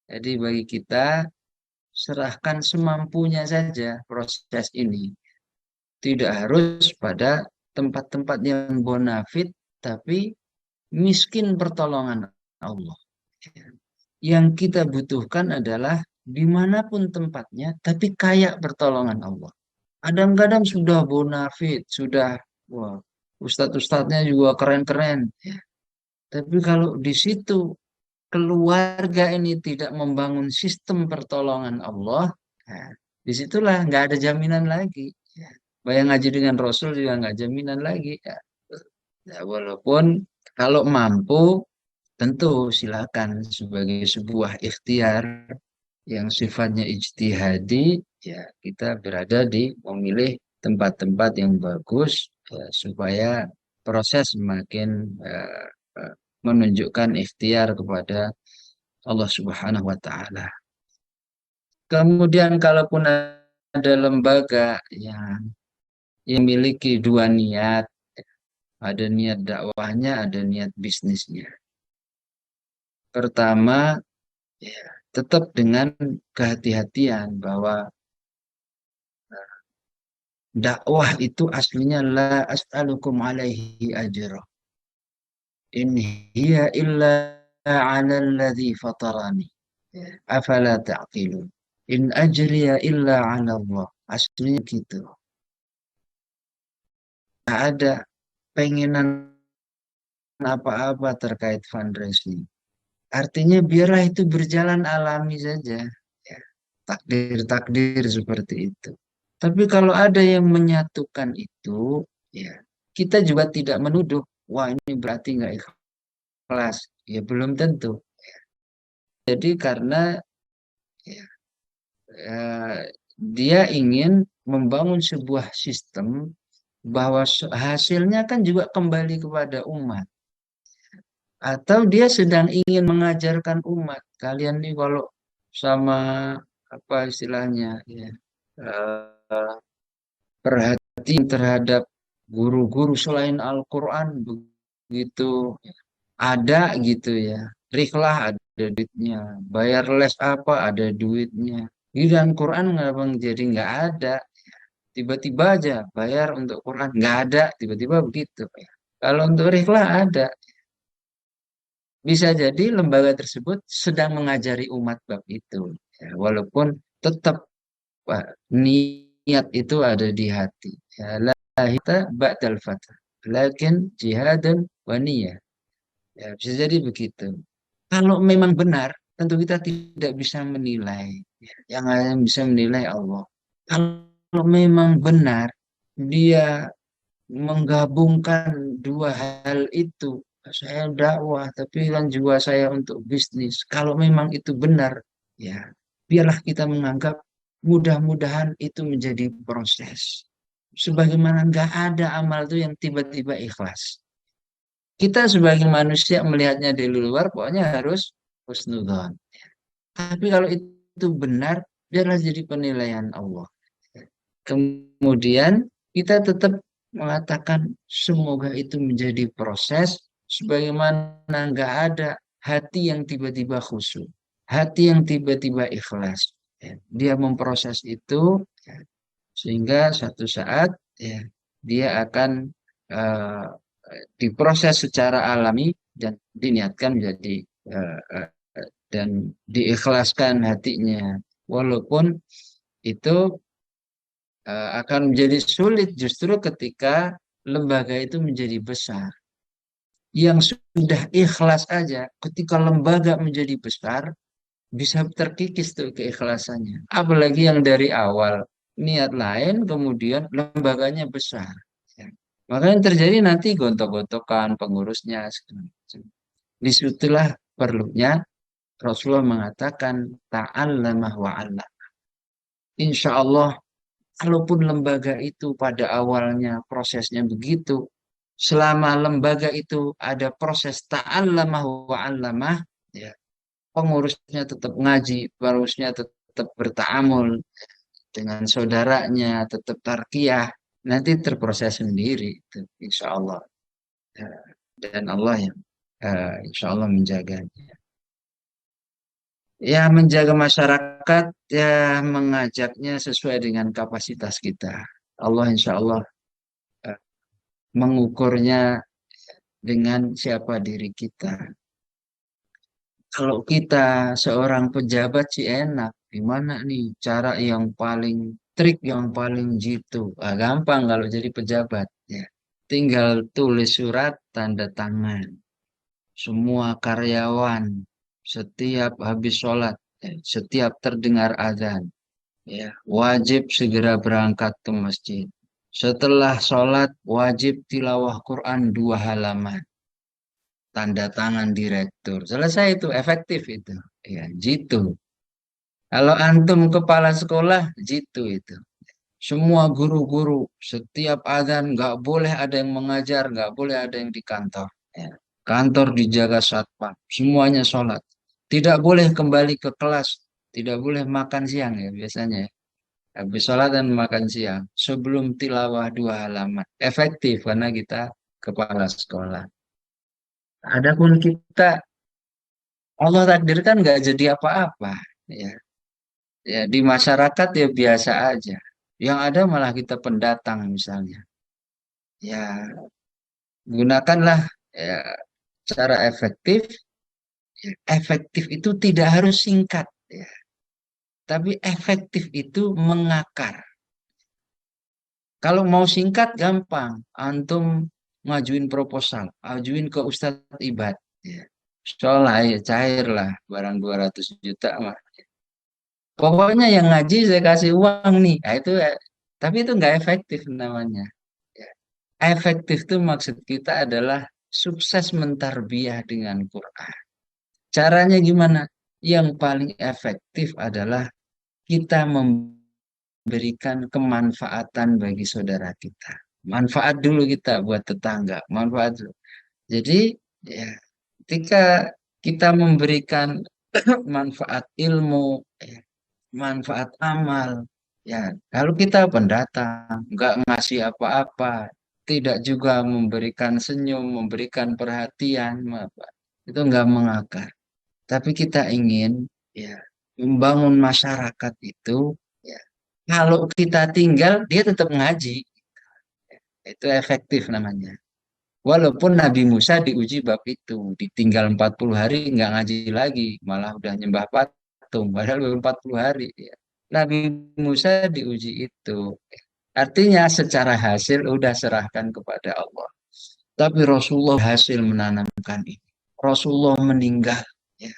A: Jadi bagi kita serahkan semampunya saja proses ini. Tidak harus pada tempat-tempat yang bonafit, tapi miskin pertolongan Allah. Yang kita butuhkan adalah dimanapun tempatnya, tapi kaya pertolongan Allah. Kadang-kadang sudah bonafit, sudah wah, ustadz-ustadznya juga keren-keren. Ya. Tapi kalau di situ keluarga ini tidak membangun sistem pertolongan Allah, nah, disitulah nggak ada jaminan lagi. Ya. Bayang ngaji dengan Rasul juga nggak jaminan lagi. Ya. Ya, walaupun kalau mampu tentu silakan sebagai sebuah ikhtiar yang sifatnya ijtihadi, ya kita berada di memilih tempat-tempat yang bagus ya, supaya proses semakin menunjukkan ikhtiar kepada Allah Subhanahu wa taala. Kemudian kalaupun ada lembaga yang memiliki dua niat, ada niat dakwahnya, ada niat bisnisnya. Pertama, ya, tetap dengan kehati-hatian bahwa dakwah itu aslinya la as'alukum alaihi ajra. In hiya illa 'ala alladhi fatarani. Afala ta'qilun. In ajriya illa 'ala Allah. Aslinya gitu. Tidak ada pengenan apa-apa terkait fundraising. Artinya biarlah itu berjalan alami saja. Ya, takdir-takdir seperti itu. Tapi kalau ada yang menyatukan itu, ya kita juga tidak menuduh, wah ini berarti nggak ikhlas. Ya belum tentu. Jadi karena ya, dia ingin membangun sebuah sistem bahwa hasilnya kan juga kembali kepada umat. Atau dia sedang ingin mengajarkan umat. Kalian nih kalau sama apa istilahnya ya perhatian terhadap guru-guru selain Al-Quran begitu ada gitu ya. Riklah ada duitnya, bayar les apa ada duitnya. Di dalam Quran ngabang jadi nggak ada. Tiba-tiba aja bayar untuk Quran nggak ada, tiba-tiba begitu. Kalau untuk riklah ada. Bisa jadi lembaga tersebut sedang mengajari umat bab itu. Ya, walaupun tetap Pak, niat itu ada di hati. Ya, la hita ba'dal fatah. Lakin jihadun wa niyah. Ya, bisa jadi begitu. Kalau memang benar, tentu kita tidak bisa menilai. Ya, yang hanya bisa menilai Allah. Kalau memang benar, dia menggabungkan dua hal itu. Saya dakwah, tapi kan juga saya untuk bisnis. Kalau memang itu benar, ya biarlah kita menganggap mudah-mudahan itu menjadi proses. Sebagaimana nggak ada amal itu yang tiba-tiba ikhlas. Kita sebagai manusia melihatnya dari luar, pokoknya harus husnudzon. Tapi kalau itu benar, biarlah jadi penilaian Allah. Kemudian kita tetap mengatakan semoga itu menjadi proses sebagaimana nggak ada hati yang tiba-tiba khusyuk, hati yang tiba-tiba ikhlas. Ya, dia memproses itu ya, sehingga satu saat ya, dia akan eh, diproses secara alami dan diniatkan menjadi dan diikhlaskan hatinya, walaupun itu akan menjadi sulit justru ketika lembaga itu menjadi besar. Yang sudah ikhlas aja, ketika lembaga menjadi besar, bisa terkikis tuh keikhlasannya. Apalagi yang dari awal niat lain, kemudian lembaganya besar. Ya. Makanya terjadi nanti gontok-gontokan pengurusnya. Disitulah perlunya Rasulullah mengatakan ta'allamah wa'allam. Insya Allah kalaupun lembaga itu pada awalnya prosesnya begitu, selama lembaga itu ada proses ta'allamah wa'allamah, ya, pengurusnya tetap ngaji, pengurusnya tetap bertaamul dengan saudaranya, tetap tarkiyah, nanti terproses sendiri, itu, insya Allah. Dan Allah yang insya Allah menjaganya. Ya, menjaga masyarakat, ya mengajaknya sesuai dengan kapasitas kita. Allah insya Allah mengukurnya dengan siapa diri kita. Kalau kita seorang pejabat sih enak, gimana nih cara yang paling trik yang paling jitu? Gampang kalau jadi pejabat ya. Tinggal tulis surat tanda tangan. Semua karyawan setiap habis sholat, setiap terdengar azan, ya wajib segera berangkat ke masjid. Setelah sholat wajib tilawah Quran 2 halaman. Tanda tangan direktur. Selesai itu, efektif itu. Ya, jitu. Kalau antum kepala sekolah, jitu itu. Semua guru-guru, setiap adzan nggak boleh ada yang mengajar, nggak boleh ada yang di kantor. Ya. Kantor dijaga satpam, semuanya sholat. Tidak boleh kembali ke kelas, tidak boleh makan siang ya biasanya. Habis sholat dan makan siang, sebelum tilawah 2 halaman. Efektif karena kita kepala sekolah. Adapun kita, Allah takdirkan nggak jadi apa-apa. Ya. Ya, di masyarakat ya biasa aja. Yang ada malah kita pendatang misalnya. Ya, gunakanlah ya, cara efektif. Efektif itu tidak harus singkat, ya. Tapi efektif itu mengakar. Kalau mau singkat gampang, antum ngajuin proposal, ajuin ke Ustadz Ibad. Ya. Soal ya cair lah, barang 200 juta mah. Pokoknya yang ngaji saya kasih uang nih. Nah, itu tapi itu nggak efektif namanya. Ya. Efektif itu maksud kita adalah sukses mentarbiah dengan Quran. Caranya gimana? Yang paling efektif adalah kita memberikan kemanfaatan bagi saudara kita. Manfaat dulu kita buat tetangga, manfaat dulu. Jadi ya ketika kita memberikan manfaat ilmu, ya, manfaat amal, ya kalau kita pendatang, nggak ngasih apa-apa, tidak juga memberikan senyum, memberikan perhatian, itu nggak mengakar. Tapi kita ingin ya membangun masyarakat itu ya, kalau kita tinggal dia tetap ngaji. Itu efektif namanya. Walaupun Nabi Musa diuji bab itu, ditinggal 40 hari nggak ngaji lagi, malah udah nyembah patung, padahal baru 40 hari. Ya. Nabi Musa diuji itu. Artinya secara hasil udah serahkan kepada Allah. Tapi Rasulullah hasil menanamkan ini. Rasulullah meninggal. Ya.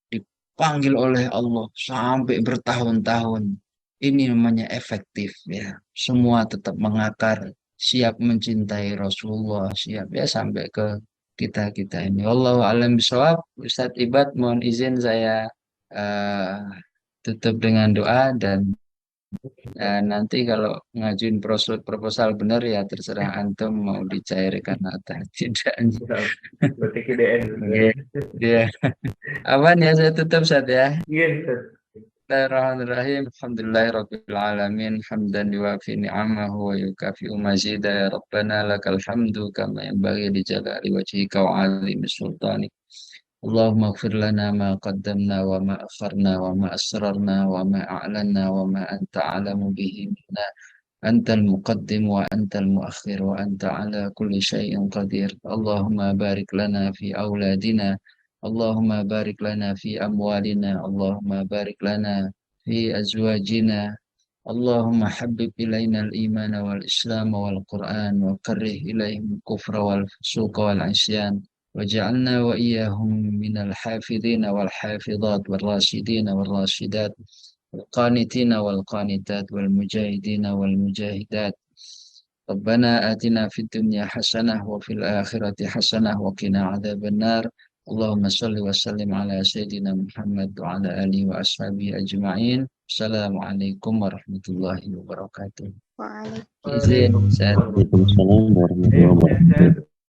A: Dipanggil oleh Allah sampai bertahun-tahun. Ini namanya efektif ya. Semua tetap mengakar, siap mencintai Rasulullah, siap ya sampai ke kita-kita ini. Wallahu a'lam bishawab. Ustadz Ibad mohon izin saya eh, tutup dengan doa dan nanti kalau ngajuin proposal benar ya terserah antum mau dicairkan atau tidak.
C: Berarti KDN.
A: Oke. Ya. Aman ya saya tutup saat ya.
C: Iya.
A: Bismillahirrahmanirrahim. Alhamdulillahirabbil alamin. Hamdan yuwafi ni'amahu wa yukafi'u mazida ya Rabbana lakal hamdu kama yanbaghi li jalali wajhika wa 'azimi sultanik. Allahumma ighfir lana ma qaddamna wa ma akharna wa ma asrarna wa ma a'lanna wa ma anta 'alamu bihi minna. Antal muqaddim wa antal muakhir wa anta 'ala kulli syai'in qadir. Allahumma barik lana fi auladina. اللهم بارك لنا في أموالنا اللهم بارك لنا في أزواجنا اللهم حبب إلينا الإيمان والإسلام والقرآن وكره إليهم الكفر والفسوق والعصيان وجعلنا وإياهم من الحافظين والحافظات والراشدين والراشدات والقانتين والقانتات والمجاهدين والمجاهدات ربنا آتنا في الدنيا حسنة وفي الآخرة حسنة وقنا عذاب النار اللهم صل وسلم على سيدنا محمد وعلى آله وأصحابه أجمعين. Assalamualaikum warahmatullahi wabarakatuh.
D: Waalaikumsalam.
A: Izin, saya
F: Waalaikumsalam warahmatullahi wabarakatuh.